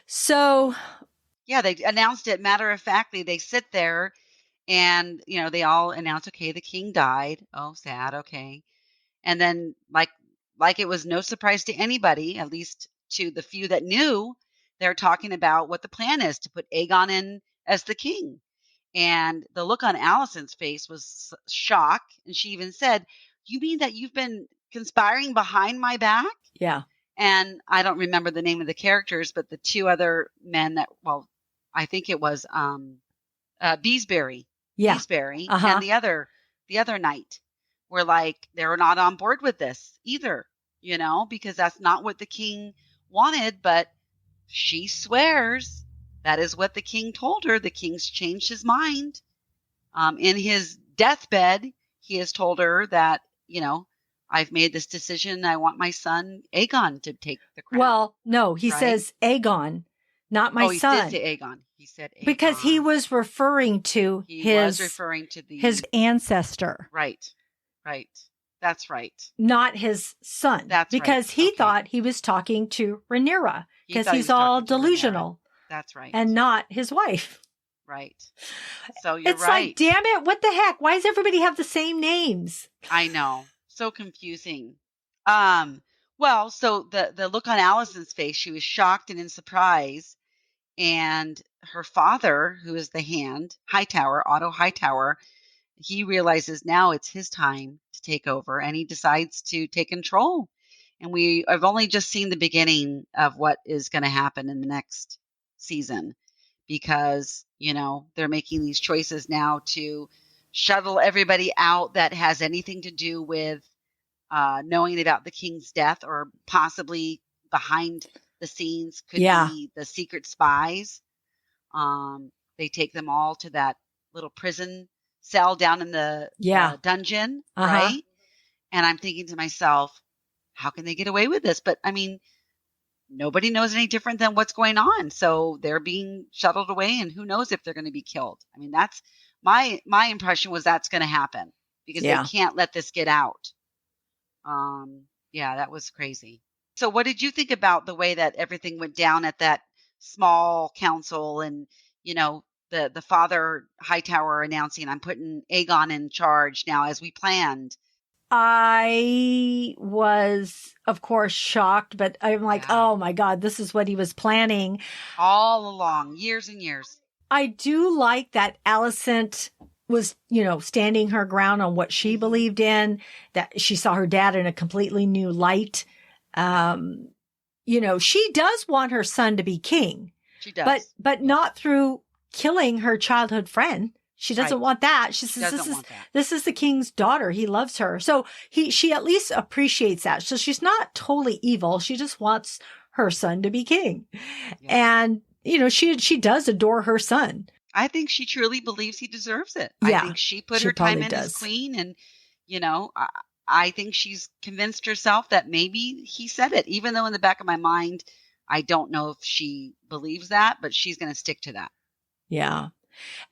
So... yeah, they announced it. Matter of factly, they sit there and, they all announce, okay, the king died. Oh, sad. Okay. And then like it was no surprise to anybody, at least to the few that knew, they're talking about what the plan is to put Aegon in as the king. And the look on Alicent's face was shock. And she even said, you mean that you've been conspiring behind my back? Yeah. And I don't remember the name of the characters, but the two other men I think it was Beesbury. Yeah. Beesbury and the other knight were like, they were not on board with this either, because that's not what the king wanted. But she swears that is what the king told her. The king's changed his mind. In his deathbed, he has told her that, I've made this decision. I want my son Aegon to take the crown. Well, no, he says Aegon. not my son. He did say Aegon. He said Aegon. Because he was referring to his ancestor. Right. That's right. Not his son. That's right. Because he thought he was talking to Rhaenyra. Because he's all delusional. That's right. And not his wife. Right. So you're right. It's like, damn it, what the heck? Why does everybody have the same names? I know. So confusing. Well, so the look on Allison's face, she was shocked and in surprise. And her father, who is the Hand, Hightower, Otto Hightower, he realizes now it's his time to take over, and he decides to take control. And I've only just seen the beginning of what is going to happen in the next season, because, they're making these choices now to shuttle everybody out that has anything to do with knowing about the king's death, or possibly behind the scenes could be the secret spies. They take them all to that little prison cell down in the dungeon, right? And I'm thinking to myself, how can they get away with this? But I mean, nobody knows any different than what's going on. So they're being shuttled away, and who knows if they're going to be killed. I mean, that's my impression was that's going to happen, because they can't let this get out. That was crazy. So what did you think about the way that everything went down at that small council, and, the father Hightower announcing, I'm putting Aegon in charge now as we planned? I was, of course, shocked, but I'm like, oh my God, this is what he was planning. All along, years and years. I do like that Alicent was, standing her ground on what she believed in, that she saw her dad in a completely new light. She does want her son to be king. She does. But not through killing her childhood friend. She doesn't want that. She says, this is the king's daughter. He loves her. So she at least appreciates that. So she's not totally evil. She just wants her son to be king. Yeah. And, she does adore her son. I think she truly believes he deserves it. I think she put her time in as queen, and, I think she's convinced herself that maybe he said it, even though in the back of my mind, I don't know if she believes that, but she's going to stick to that. Yeah.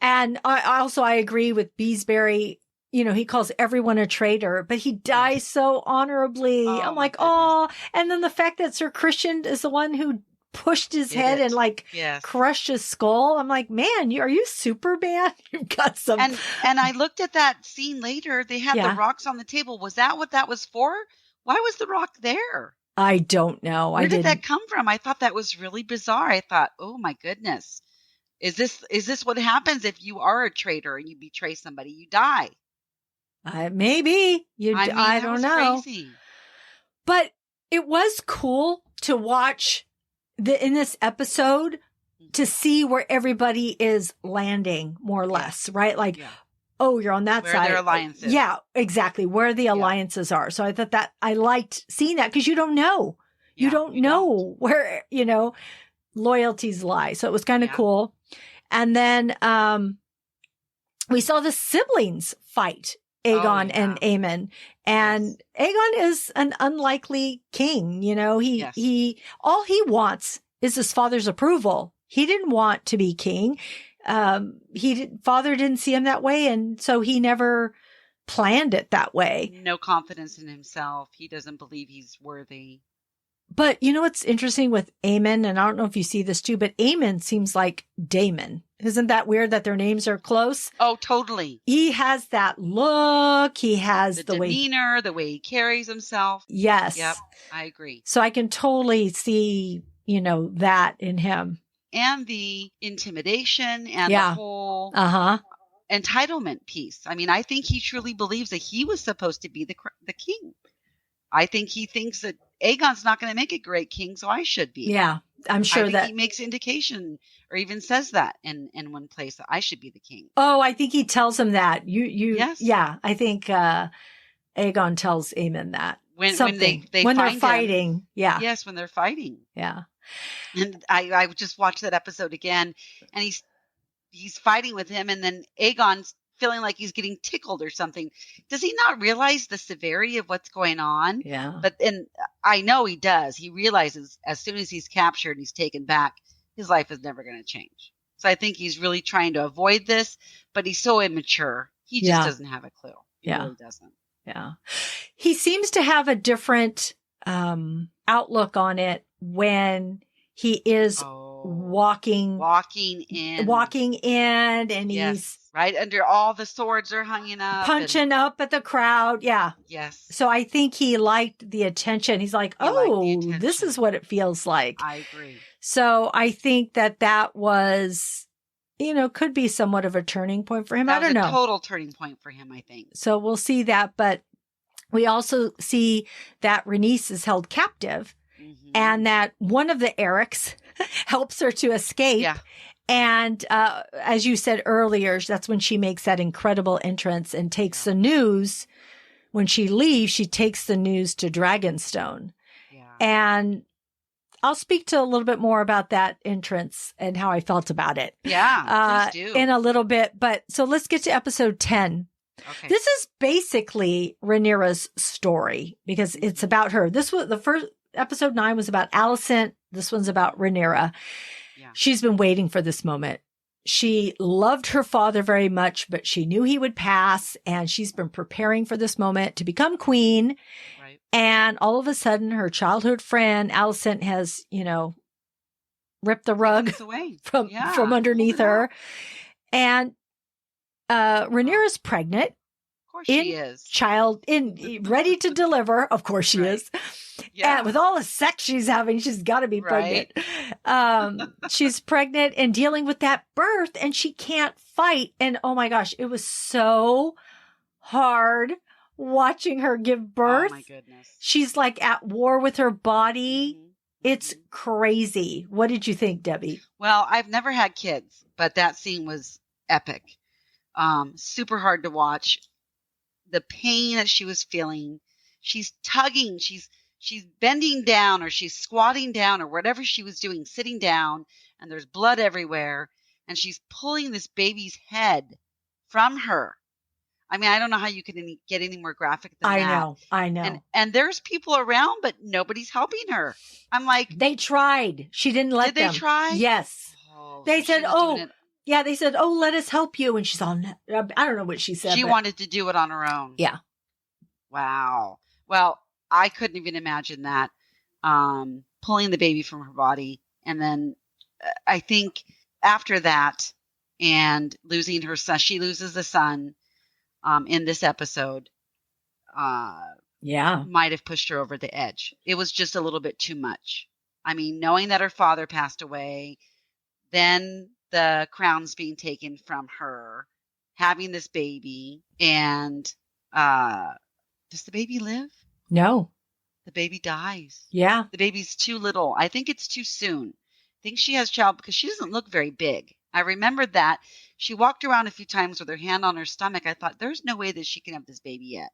And I agree with Beesbury. He calls everyone a traitor, but he dies so honorably. I'm like, oh. And then the fact that Sir Christian is the one who pushed his head and crushed his skull. I'm like, man, are you Superman? You've got some. And I looked at that scene later. They had the rocks on the table. Was that what that was for? Why was the rock there? I don't know. Where did that come from? I thought that was really bizarre. I thought, oh my goodness. Is this what happens if you are a traitor and you betray somebody? You die. Maybe. I don't know. Crazy. But it was cool to watch in this episode to see where everybody is landing, more or less, right? Like, oh, you're on that where side. Where their alliances. Yeah, exactly. Where the alliances are. So I thought that I liked seeing that, because you don't know. You don't know where, loyalties lie. So it was kind of cool. And then we saw the siblings fight, Aegon and Aemon. And Aegon is an unlikely king. He all he wants is his father's approval. He didn't want to be king. Father didn't see him that way, and so he never planned it that way. No confidence in himself. He doesn't believe he's worthy. But what's interesting with Aemon, and I don't know if you see this too, but Aemon seems like Daemon. Isn't that weird that their names are close? Oh, totally. He has that look. He has the demeanor, the way he carries himself. Yes. Yep, I agree. So I can totally see, that in him. And the intimidation and the whole entitlement piece. I mean, I think he truly believes that he was supposed to be the king. I think he thinks that Aegon's not going to make a great king, so I should be. Yeah, I'm sure that he makes indication, or even says that in one place, that I should be the king. Oh, I think he tells him that. Yes. Yeah, I think Aegon tells Aemon that. When they're fighting. Him. Yeah. Yes, when they're fighting. Yeah. And I just watched that episode again, and he's fighting with him, and then Aegon's feeling like he's getting tickled or something. Does he not realize the severity of what's going on? Yeah. And I know he does. He realizes as soon as he's captured and he's taken back, his life is never going to change. So I think he's really trying to avoid this, but he's so immature. He just doesn't have a clue. He really doesn't. Yeah. He seems to have a different outlook on it when he is walking in, and he's right under all the swords are hanging up, punching up at the crowd. Yeah. Yes. So I think he liked the attention. He's like, this is what it feels like. I agree. So I think that was, could be somewhat of a turning point for him. I don't know. A total turning point for him, I think. So we'll see that. But we also see that Rhaenys is held captive, and that one of the Erics helps her to escape. Yeah. And as you said earlier, that's when she makes that incredible entrance and takes the news. When she leaves, she takes the news to Dragonstone. Yeah. And I'll speak to a little bit more about that entrance and how I felt about it. Yeah, please do. In a little bit. But so let's get to episode 10. Okay. This is basically Rhaenyra's story because it's about her. This was the first episode 9 was about Alicent. This one's about Rhaenyra. Yeah. She's been waiting for this moment. She loved her father very much, but she knew he would pass, and she's been preparing for this moment to become queen. Right. And all of a sudden, her childhood friend Alicent has, ripped the rug from underneath her, and Rhaenyra's pregnant. Of course she is. Ready to deliver. Of course she is. Yeah. And with all the sex she's having, she's got to be pregnant. She's pregnant and dealing with that birth, and she can't fight. And oh my gosh, it was so hard watching her give birth. Oh my goodness. She's like at war with her body. It's crazy. What did you think, Debbie? Well, I've never had kids, but that scene was epic. Super hard to watch. The pain that she was feeling. She's tugging. She's bending down, or she's squatting down, or whatever she was doing, sitting down, and there's blood everywhere. And she's pulling this baby's head from her. I mean, I don't know how you can get any more graphic than that. I know. And there's people around, but nobody's helping her. I'm like, they tried. She didn't let them. Did they try? Yes. They said, yeah, they said, let us help you. And she's all, I don't know what she said. She wanted to do it on her own. Yeah. Wow. Well, I couldn't even imagine that, pulling the baby from her body. And then I think after that and losing her son, she loses the son in this episode, might have pushed her over the edge. It was just a little bit too much. I mean, knowing that her father passed away, then the crown's being taken from her, having this baby, and does the baby live? No. The baby dies. Yeah. The baby's too little. I think it's too soon. I think she has child because she doesn't look very big. I remembered that. She walked around a few times with her hand on her stomach. I thought, there's no way that she can have this baby yet.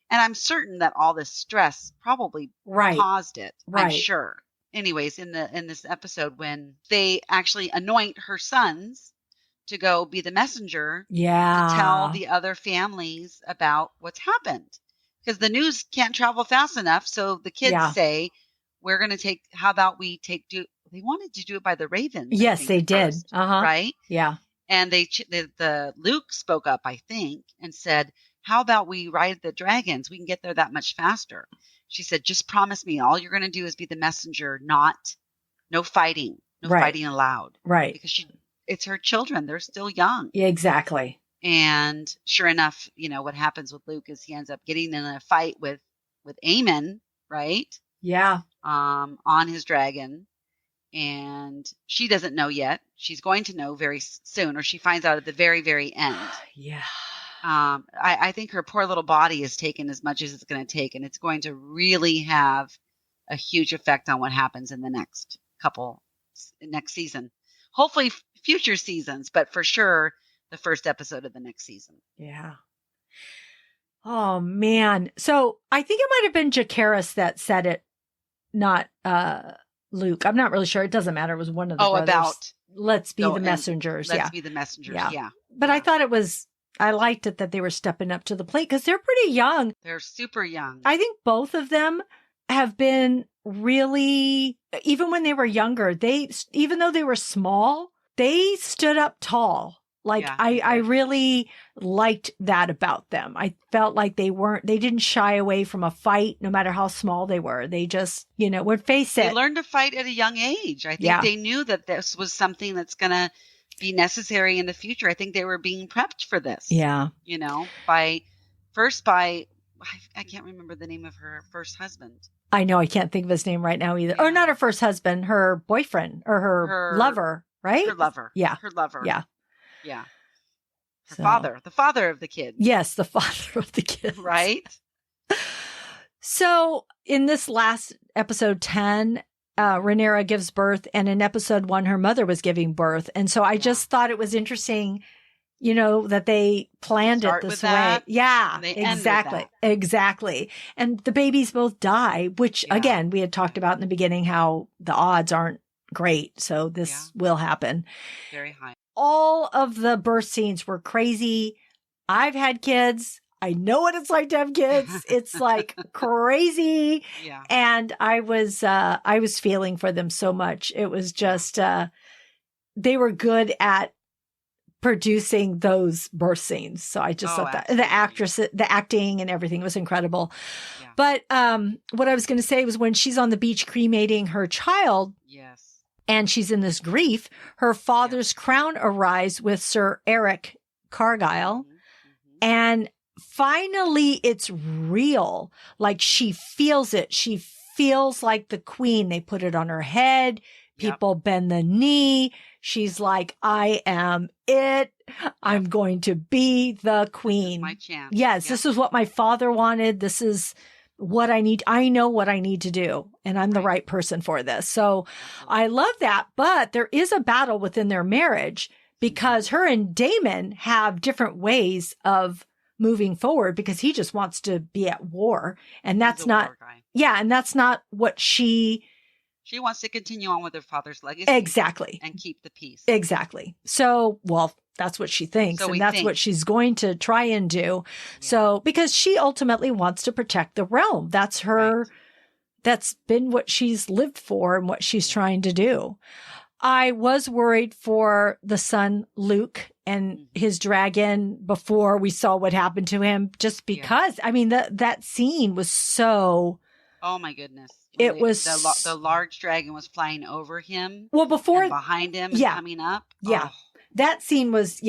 And I'm certain that all this stress probably caused it. Right. I'm sure. Anyways, in this episode, when they actually anoint her sons to go be the messenger to tell the other families about what's happened. Because the news can't travel fast enough. So the kids say, we're going to how about we they wanted to do it by the Ravens. Yes, they did. First, right? Yeah. And the Luke spoke up, I think, and said, how about we ride the dragons? We can get there that much faster. She said, just promise me all you're going to do is be the messenger, no fighting, fighting allowed. Right. Because it's her children. They're still young. Yeah, exactly. And sure enough, what happens with Luke is he ends up getting in a fight with Aemon, right? Yeah. On his dragon. And she doesn't know yet. She's going to know very soon, or she finds out at the very, very end. Yeah. I think her poor little body is taken as much as it's going to take, and it's going to really have a huge effect on what happens in the next season. Hopefully future seasons, but for sure the first episode of the next season. Yeah. Oh man. So I think it might have been Jacaerys that said it, not Luke. I'm not really sure. It doesn't matter. It was one of the brothers. About let's be the messengers. Let's be the messengers. Yeah. But I thought I liked it that they were stepping up to the plate because they're pretty young. They're super young. I think both of them have been really, even when they were younger, even though they were small, they stood up tall. Like I really liked that about them. I felt like they didn't shy away from a fight, no matter how small they were. They just, would face it. They learned to fight at a young age. I think they knew that this was something that's going to be necessary in the future. I think they were being prepped for this. Yeah. By I can't remember the name of her first husband. I know. I can't think of his name right now either. Yeah. Or not her first husband, her boyfriend or her lover, right? Her lover. Yeah. Her lover. Yeah. Yeah. Her father. The father of the kids. Yes, the father of the kids. Right? So in this last episode 10, Rhaenyra gives birth, and in episode 1, her mother was giving birth. And so I just thought it was interesting, that they planned it this way. Yeah, exactly. Exactly. And the babies both die, which again, we had talked about in the beginning, how the odds aren't great. So this will happen. Very high. All of the birth scenes were crazy. I've had kids. I know what it's like to have kids. It's like crazy. Yeah. And I was feeling for them so much. It was just, they were good at producing those birth scenes. So I just thought that the acting and everything was incredible. Yeah. But, what I was going to say was when she's on the beach cremating her child. Yes. And she's in this grief, her father's crown arrives with Sir Eric Cargyle. Mm-hmm. And finally, it's real. Like she feels it. She feels like the queen. They put it on her head. People bend the knee. She's like, I am it. I'm going to be the queen. This is my chance. Yes, this is what my father wanted. This is what I need. I know what I need to do, and I'm the right person for this. So I love that. But there is a battle within their marriage because her and Daemon have different ways of moving forward because he just wants to be at war. And that's not, and that's not what she wants to continue on with her father's legacy. Exactly. And keep the peace. Exactly. So, that's what she thinks. And that's what she's going to try and do. Yeah. So, because she ultimately wants to protect the realm. That's her, that's been what she's lived for and what she's trying to do. I was worried for the son, Luke, and his dragon before we saw what happened to him, just because, I mean, that scene was so. Oh my goodness. It was the large dragon was flying over him. Well, before and behind him and coming up. Yeah. Oh. That scene was,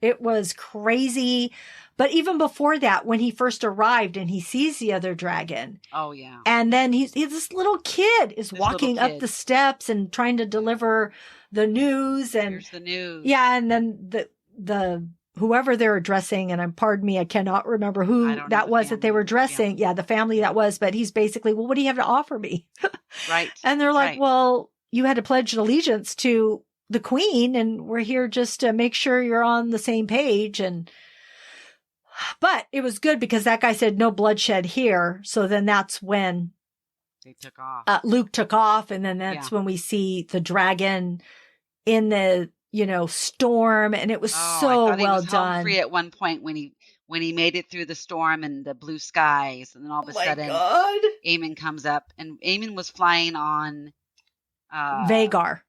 it was crazy. But even before that, when he first arrived and he sees the other dragon. Oh, yeah. And then he's this little kid is walking up the steps and trying to deliver the news. And here's the news. Yeah. And then the whoever they're addressing, and pardon me, I cannot remember who that was that they were addressing. Yeah, the family that was. But he's basically, well, what do you have to offer me? Right. And they're like, well, you had to pledge allegiance to the queen, and we're here just to make sure you're on the same page. But it was good because that guy said no bloodshed here. So then that's when they took off. Luke took off, and then that's when we see the dragon in the storm, and it was so well he was done. Home free at one point when he made it through the storm and the blue skies, and then all of a sudden, Aemon comes up, and Aemon was flying on Vhagar.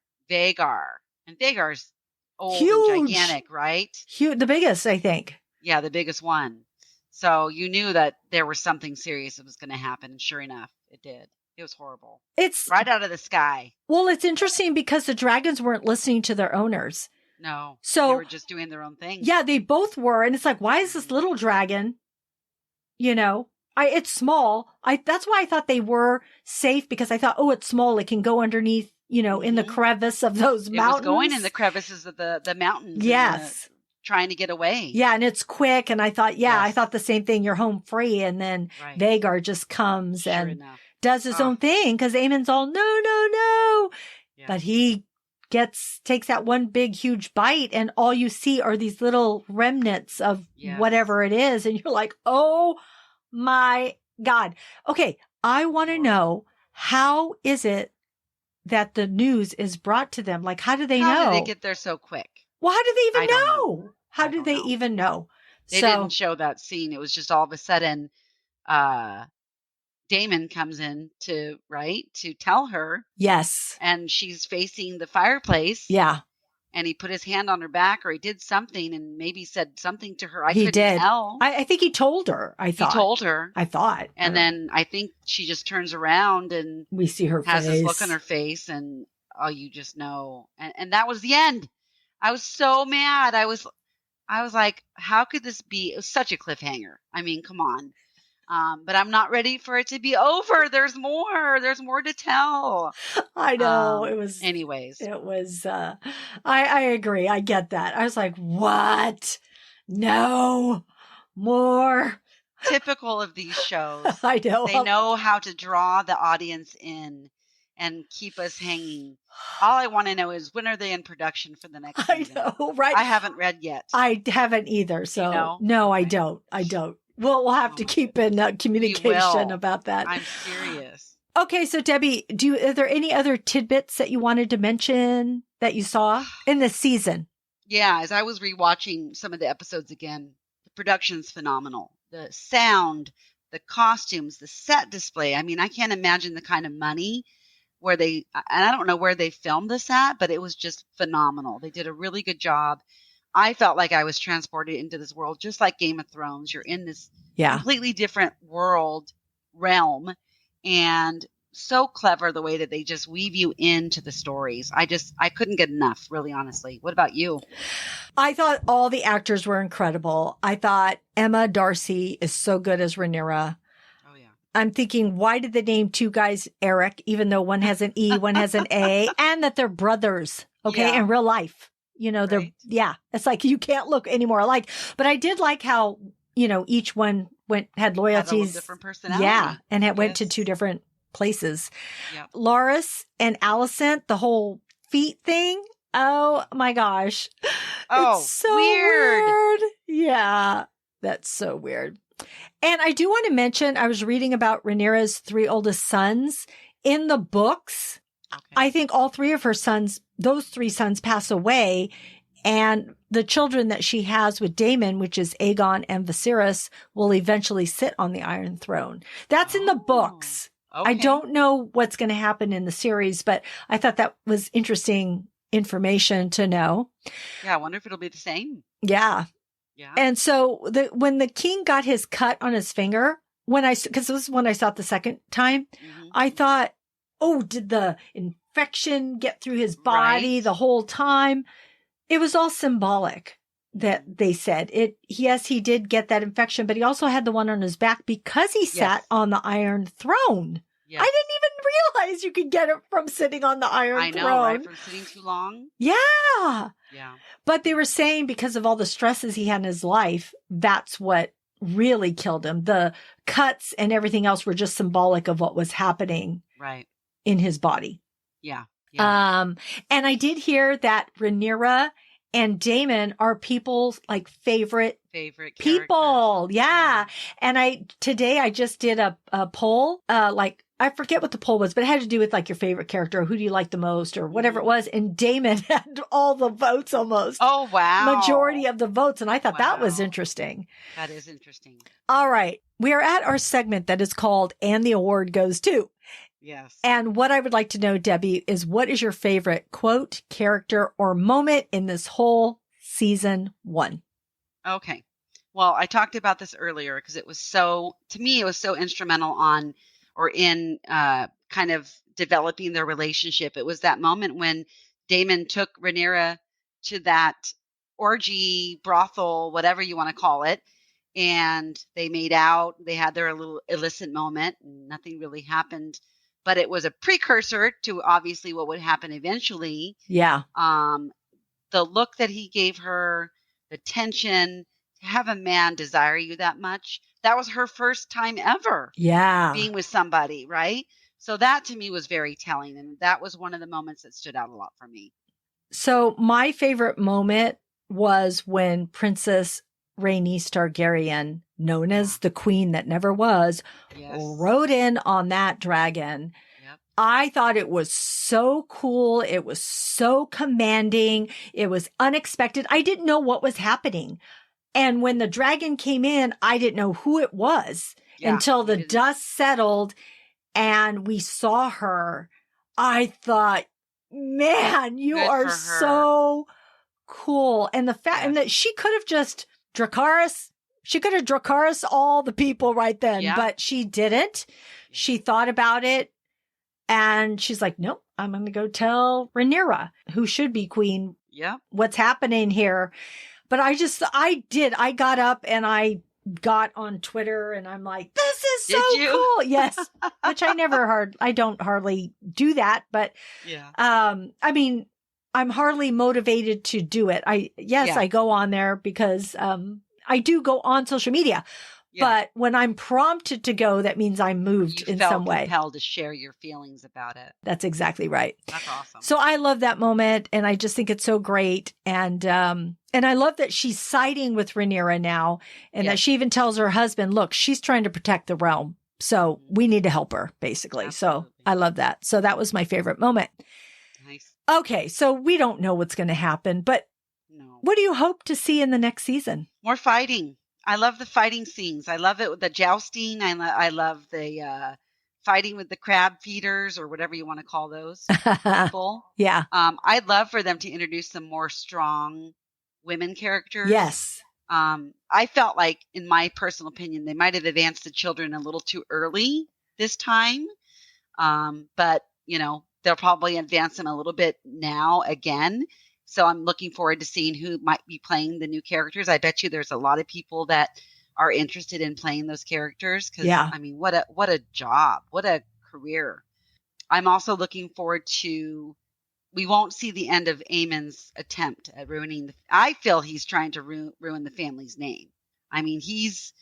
And Vhagar's old huge, and gigantic, right? Huge, the biggest, I think. Yeah, the biggest one. So you knew that there was something serious that was going to happen, and sure enough, it did. It was horrible. It's right out of the sky. Well, it's interesting because the dragons weren't listening to their owners. No. So they were just doing their own thing. Yeah, they both were. And it's like, why is this little dragon, it's small. That's why I thought they were safe, because I thought, it's small. It can go underneath, in the crevice of those mountains. It was going in the crevices of the mountains. Yes. Trying to get away. Yeah, and it's quick. And I thought, I thought the same thing. You're home free. And then Vhagar just comes and does his own thing, because Aemon's all, no. Yeah. But he takes that one big, huge bite, and all you see are these little remnants of whatever it is. And you're like, oh my God. Okay, I want to know, how is it that the news is brought to them? Like, how do they know? How did they get there so quick? Well, how do they even know? How do they even know? They didn't show that scene. It was just all of a sudden, Daemon comes in to tell her. Yes. And she's facing the fireplace. Yeah. And he put his hand on her back, or he did something and maybe said something to her. I He couldn't did. tell. I think he told her, I thought. He told her. I thought. And then I think she just turns around and we see her has face. this look on her face, and you just know. And that was the end. I was so mad. I was like, how could this be? It was such a cliffhanger. I mean, come on. But I'm not ready for it to be over. There's more. There's more to tell. I know. Anyways. It was, I agree. I get that. I was like, what? No more. Typical of these shows. I know. They know how to draw the audience in and keep us hanging. All I want to know is, when are they in production for the next season? I know, right? I haven't read yet. I haven't either. So no, okay. I don't. We'll have to keep in communication about that. I'm serious. Okay, so Debbie, are there any other tidbits that you wanted to mention that you saw in this season? Yeah, as I was rewatching some of the episodes again, the production's phenomenal. The sound, the costumes, the set display. I mean, I can't imagine the kind of money and I don't know where they filmed this at, but it was just phenomenal. They did a really good job. I felt like I was transported into this world, just like Game of Thrones. You're in this completely different realm, and so clever the way that they just weave you into the stories. I couldn't get enough, really, honestly. What about you? I thought all the actors were incredible. I thought Emma Darcy is so good as Rhaenyra. Oh, yeah. I'm thinking, why did they name two guys Eric, even though one has an E, one has an A, and that they're brothers, in real life? You know, it's like you can't look any more alike. But I did like how, each one had loyalties. Had a different personality. Yeah. And went to two different places. Yep. Loras and Alicent, the whole feet thing. Oh my gosh. Oh, it's so weird. Yeah. That's so weird. And I do want to mention, I was reading about Rhaenyra's three oldest sons in the books. Okay. I think all three of her sons, those three sons, pass away, and the children that she has with Daemon, which is Aegon and Viserys, will eventually sit on the Iron Throne. That's in the books. Okay. I don't know what's going to happen in the series, but I thought that was interesting information to know. Yeah, I wonder if it'll be the same. Yeah. Yeah. And so when the king got his cut on his finger, because this was when I saw it the second time, I thought, oh, did the infection get through his body the whole time? It was all symbolic that they said. Yes, he did get that infection, but he also had the one on his back because he sat on the Iron Throne. Yes. I didn't even realize you could get it from sitting on the Iron Throne. I know, right? From sitting too long? Yeah. Yeah. But they were saying because of all the stresses he had in his life, that's what really killed him. The cuts and everything else were just symbolic of what was happening in his body. Yeah. And I did hear that Rhaenyra and Daemon are people's favorite people. Yeah. And today I just did a poll, I forget what the poll was, but it had to do with your favorite character, or who do you like the most, or whatever it was. And Daemon had all the votes almost. Oh, wow. Majority of the votes. And I thought that was interesting. That is interesting. All right. We are at our segment that is called And the Award Goes To. Yes. And what I would like to know, Debbie, is what is your favorite quote, character, or moment in this whole season 1? Okay. Well, I talked about this earlier because it was so instrumental in kind of developing their relationship. It was that moment when Daemon took Rhaenyra to that orgy, brothel, whatever you want to call it, and they made out. They had their little illicit moment, and nothing really happened. But it was a precursor to obviously what would happen eventually. Yeah. The look that he gave her, the tension, to have a man desire you that much. That was her first time ever. Yeah. Being with somebody, right? So that to me was very telling. And that was one of the moments that stood out a lot for me. So my favorite moment was when Princess Rhaenys Targaryen, known as the queen that never was, rode in on that dragon. Yep. I thought it was so cool. It was so commanding. It was unexpected. I didn't know what was happening. And when the dragon came in, I didn't know who it was. until the dust settled and we saw her. I thought, man, you are so cool. And the fact and that she could have just Dracarys. She could have Dracarys all the people right then, but she didn't. She thought about it and she's like, nope, I'm going to go tell Rhaenyra, who should be queen, what's happening here. But I got up and I got on Twitter and I'm like, this is so cool. Yes. Which I don't hardly do that, but I mean, I'm hardly motivated to do it. I go on there because, I do go on social media, but when I'm prompted to go, that means I'm moved in some way. Compelled to share your feelings about it. That's exactly right. That's awesome. So I love that moment, and I just think it's so great. And I love that she's siding with Rhaenyra now, and that she even tells her husband, "Look, she's trying to protect the realm, so we need to help her." Basically, so I love that. So that was my favorite moment. Nice. Okay, so we don't know what's going to happen, but. What do you hope to see in the next season? More fighting. I love the fighting scenes. I love it with the jousting. I love the fighting with the crab feeders or whatever you want to call those people. I'd love for them to introduce some more strong women characters. Yes. I felt like, in my personal opinion, they might have advanced the children a little too early this time. But, they'll probably advance them a little bit now again. So I'm looking forward to seeing who might be playing the new characters. I bet you there's a lot of people that are interested in playing those characters. Cause I mean, what a job, what a career. I'm also looking forward to, we won't see the end of Aemon's attempt at ruining I feel he's trying to ruin the family's name. I mean, he's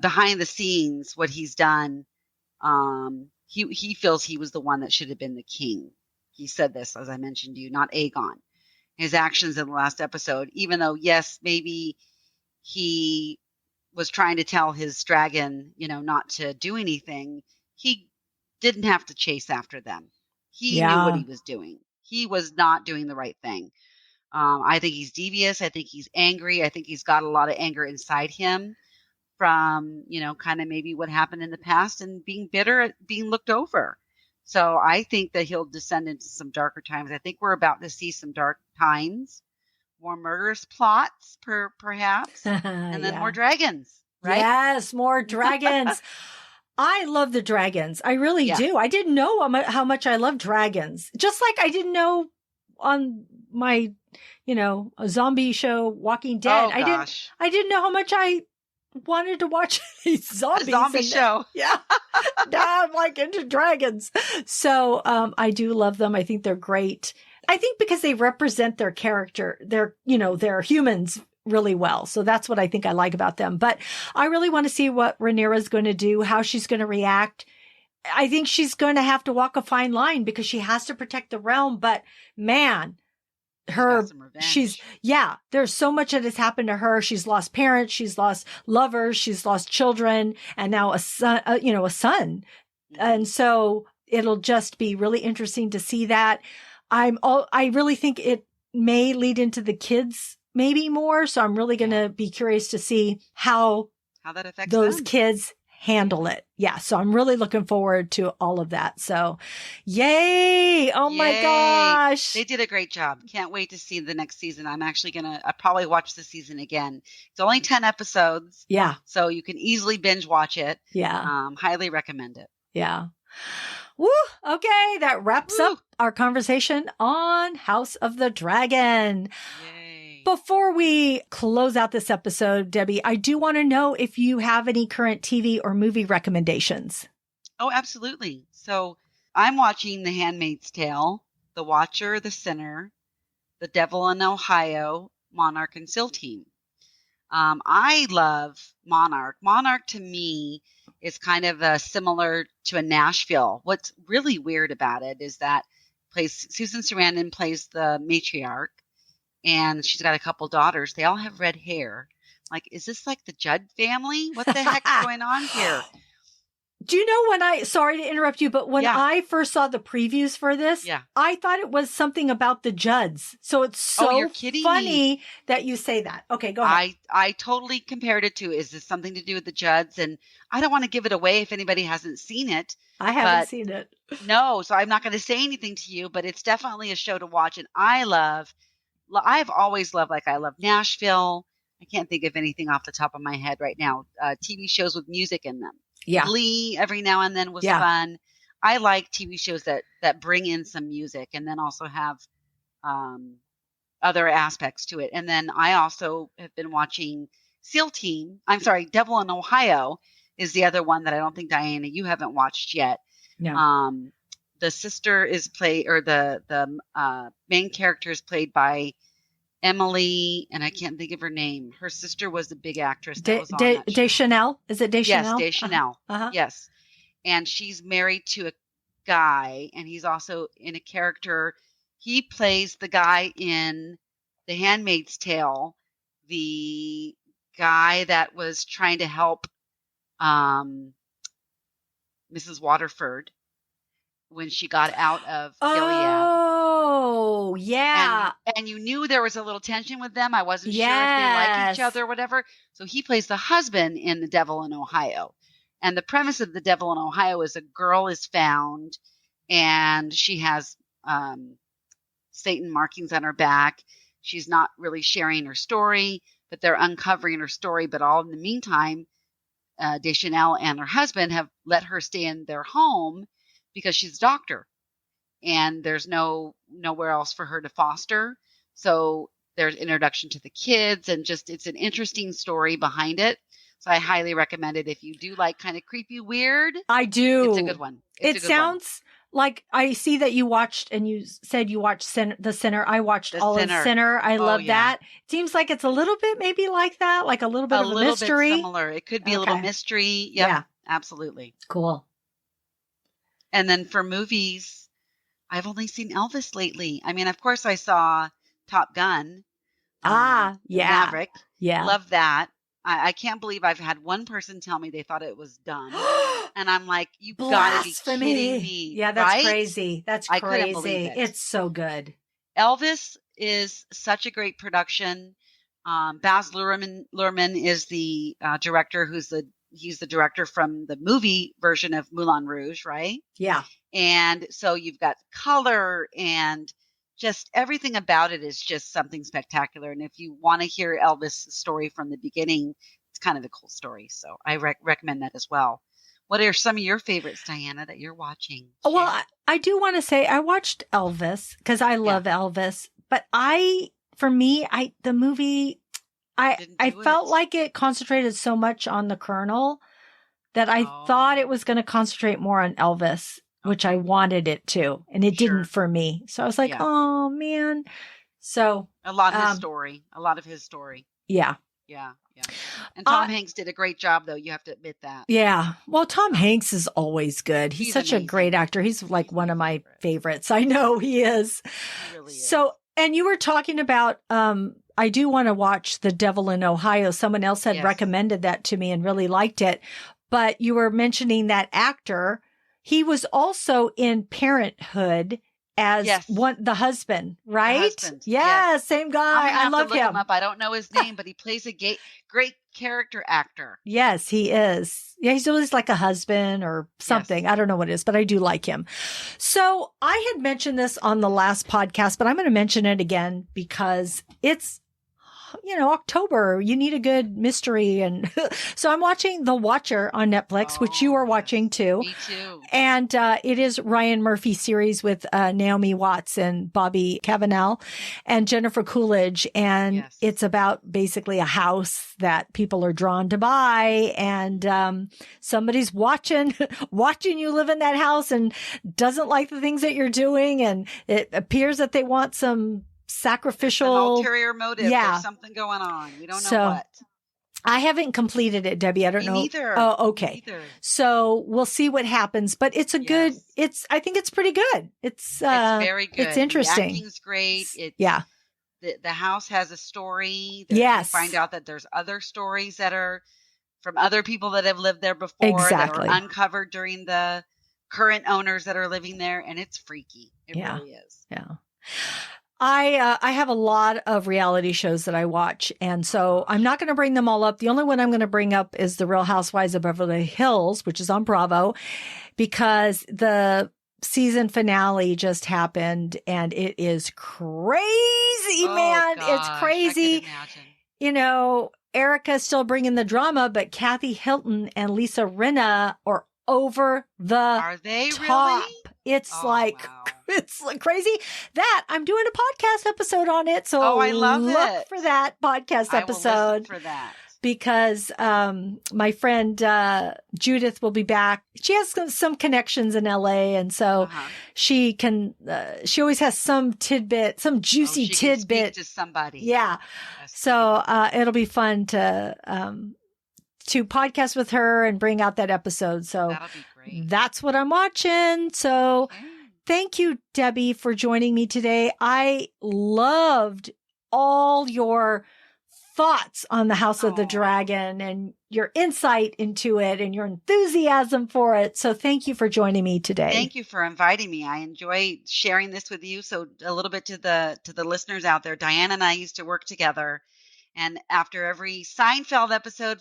behind the scenes, what he's done. He feels he was the one that should have been the king. He said this, as I mentioned to you, not Aegon. His actions in the last episode, even though, yes, maybe he was trying to tell his dragon, not to do anything, he didn't have to chase after them. He knew what he was doing. He was not doing the right thing. I think he's devious. I think he's angry. I think he's got a lot of anger inside him from, kind of maybe what happened in the past and being bitter at being looked over. So I think that he'll descend into some darker times. I think we're about to see some dark times, more murderous plots, perhaps, and then more dragons, right? Yes, more dragons. I love the dragons. I really do. I didn't know how much I love dragons. Just like I didn't know on my, a zombie show, Walking Dead. I didn't know how much I wanted to watch these zombies. A zombie show. Yeah. Now I'm like into dragons. So I do love them. I think they're great. I think because they represent their character, they're humans really well. So that's what I think I like about them. But I really want to see what Rhaenyra is going to do, how she's going to react. I think she's going to have to walk a fine line because she has to protect the realm. But man, there's so much that has happened to her. She's lost parents, she's lost lovers, she's lost children, and now a son, a son. And so it'll just be really interesting to see that. I really think it may lead into the kids maybe more. So I'm really going to be curious to see how that affects those them. Kids handle it. Yeah. So I'm really looking forward to all of that. So yay. Oh my gosh. They did a great job. Can't wait to see the next season. I'm actually I'll probably watch the season again. It's only 10 episodes. Yeah. So you can easily binge watch it. Yeah. Highly recommend it. Yeah. Woo. Okay. That wraps up our conversation on House of the Dragon. Yay. Before we close out this episode, Debbie, I do want to know if you have any current TV or movie recommendations. Oh, absolutely. So I'm watching The Handmaid's Tale, The Watcher, The Sinner, The Devil in Ohio, Monarch, and SEAL Team. I love Monarch. Monarch to me is kind of similar to a Nashville. What's really weird about it is that Susan Sarandon plays the matriarch. And she's got a couple daughters. They all have red hair. Like, is this like the Judd family? What the heck's going on here? Do you know sorry to interrupt you, but when I first saw the previews for this, I thought it was something about the Judds. So it's so funny that you say that. Okay, go ahead. I totally compared it to, is this something to do with the Judds? And I don't want to give it away if anybody hasn't seen it. I haven't seen it. No, so I'm not going to say anything to you, but it's definitely a show to watch. And I've always loved, like I love Nashville. I can't think of anything off the top of my head right now. TV shows with music in them. Yeah. Glee every now and then was fun. I like TV shows that bring in some music and then also have other aspects to it. And then I also have been watching Devil in Ohio is the other one that I don't think, Diana, you haven't watched yet. No. The sister is the main character is played by Emily, and I can't think of her name. Her sister was the big actress that was on that show. Deschanel? Is it Deschanel? Yes, Deschanel. Uh-huh. Yes. And she's married to a guy, and he's also in a character. He plays the guy in The Handmaid's Tale, the guy that was trying to help Mrs. Waterford when she got out of Gilead. Oh, yeah. And you knew there was a little tension with them. I wasn't sure if they like each other or whatever. So he plays the husband in The Devil in Ohio. And the premise of The Devil in Ohio is a girl is found and she has Satan markings on her back. She's not really sharing her story, but they're uncovering her story. But all in the meantime, Deschanel and her husband have let her stay in their home because she's a doctor. And there's nowhere else for her to foster. So there's introduction to the kids and it's an interesting story behind it. So I highly recommend it if you do like kind of creepy, weird. I do. It's a good one. It sounds like I see that you watched and you said you watched The Sinner. I watched all of Sinner. I love that. It seems like it's a little bit maybe like that, like a little bit of a mystery. Bit similar. It could be a little mystery. Yep, yeah, absolutely. Cool. And then for movies, I've only seen Elvis lately. I mean, of course, I saw Top Gun. Maverick. Yeah. Love that. I can't believe I've had one person tell me they thought it was done. And I'm like, you gotta be kidding me. Yeah, that's right? crazy. That's crazy. I couldn't believe it. It's so good. Elvis is such a great production. Baz Luhrmann is the director he's the director from the movie version of Moulin Rouge, right? Yeah. And so you've got color and just everything about it is just something spectacular. And if you want to hear Elvis' story from the beginning, it's kind of a cool story. So I recommend that as well. What are some of your favorites, Diana, that you're watching? Well, I do want to say I watched Elvis because I love Elvis. But the movie, I felt like it concentrated so much on the Colonel that I thought it was going to concentrate more on Elvis, which I wanted it to, and it didn't for me. So I was like, oh man. So a lot of his story. Yeah. Yeah. Yeah. And Tom Hanks did a great job though. You have to admit that. Yeah. Well, Tom Hanks is always good. He's such amazing. A great actor. He's like one of my favorites. I know he is. He really is. So, and you were talking about, I do want to watch The Devil in Ohio. Someone else had recommended that to me and really liked it. But you were mentioning that actor. He was also in Parenthood as the husband, right? The husband. Yes, same guy. I love him. I don't know his name, but he plays a great character actor. Yes, he is. Yeah, he's always like a husband or something. Yes. I don't know what it is, but I do like him. So I had mentioned this on the last podcast, but I'm going to mention it again because it's, October, you need a good mystery. And so I'm watching The Watcher on Netflix, which you are watching too. Me too. And it is Ryan Murphy's series with Naomi Watts and Bobby Cannavale and Jennifer Coolidge. And it's about basically a house that people are drawn to buy. And somebody's watching you live in that house and doesn't like the things that you're doing. And it appears that they want some sacrificial an ulterior motive. There's something going on. We don't know what. I haven't completed it, Debbie. I don't know. Neither. Oh, okay. Neither. So we'll see what happens, but it's a good, I think it's pretty good. It's very good. It's interesting. The acting's great. The house has a story. Yes. You find out that there's other stories that are from other people that have lived there before that are uncovered during the current owners that are living there. And it's freaky. It really is. Yeah. I have a lot of reality shows that I watch, and so I'm not going to bring them all up. The only one I'm going to bring up is The Real Housewives of Beverly Hills, which is on Bravo, because the season finale just happened, and it is crazy, man. Gosh, it's crazy. I can imagine. You know, Erica's still bringing the drama, but Kathy Hilton and Lisa Rinna are over the Are they top. Really? It's it's like crazy that I'm doing a podcast episode on it. So I love look for that podcast episode. I will listen for that. Because my friend Judith will be back. She has some connections in LA, and so she can. She always has some tidbit, some juicy tidbit can speak to somebody. Yeah, so it'll be fun to podcast with her and bring out that episode. So that'll be great. That's what I'm watching. So thank you, Debbie, for joining me today. I loved all your thoughts on the House of the Dragon and your insight into it and your enthusiasm for it. So thank you for joining me today. Thank you for inviting me. I enjoy sharing this with you. So a little bit to the listeners out there, Diana and I used to work together. And after every Seinfeld episode,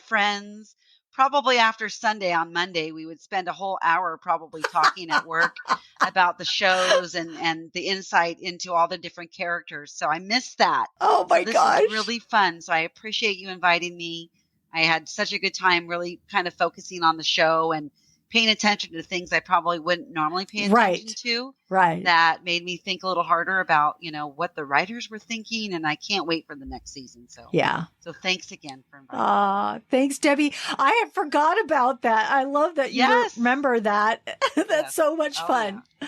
Friends, probably after Sunday on Monday, we would spend a whole hour probably talking at work about the shows and the insight into all the different characters. So I missed that. Oh my gosh. This is really fun. So I appreciate you inviting me. I had such a good time really kind of focusing on the show and paying attention to things I probably wouldn't normally pay attention to. Right. That made me think a little harder about, what the writers were thinking. And I can't wait for the next season. So, So thanks again for inviting me. Thanks, Debbie. I had forgot about that. I love that you remember that. That's so much fun. Yeah.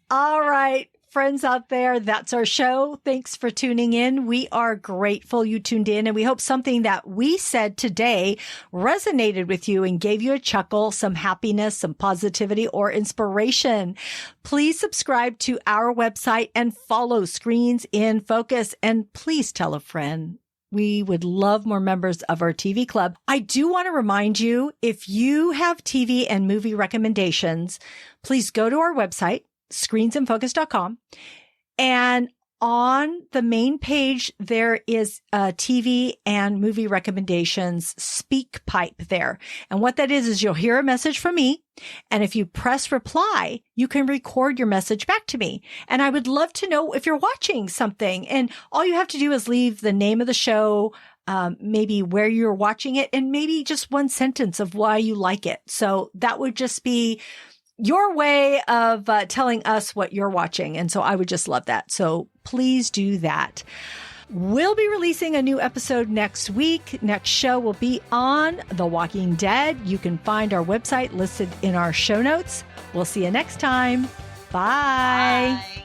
All right. Friends out there, that's our show. Thanks for tuning in. We are grateful you tuned in, and we hope something that we said today resonated with you and gave you a chuckle, some happiness, some positivity, or inspiration. Please subscribe to our website and follow Screens in Focus, and please tell a friend. We would love more members of our TV club. I do want to remind you, if you have TV and movie recommendations, please go to our website, screensinfocus.com. And on the main page, there is a TV and movie recommendations speak pipe there. And what that is you'll hear a message from me. And if you press reply, you can record your message back to me. And I would love to know if you're watching something. And all you have to do is leave the name of the show, maybe where you're watching it, and maybe just one sentence of why you like it. So that would just be your way of telling us what you're watching. And so I would just love that. So please do that. We'll be releasing a new episode next week. Next show will be on The Walking Dead. You can find our website listed in our show notes. We'll see you next time. Bye. Bye.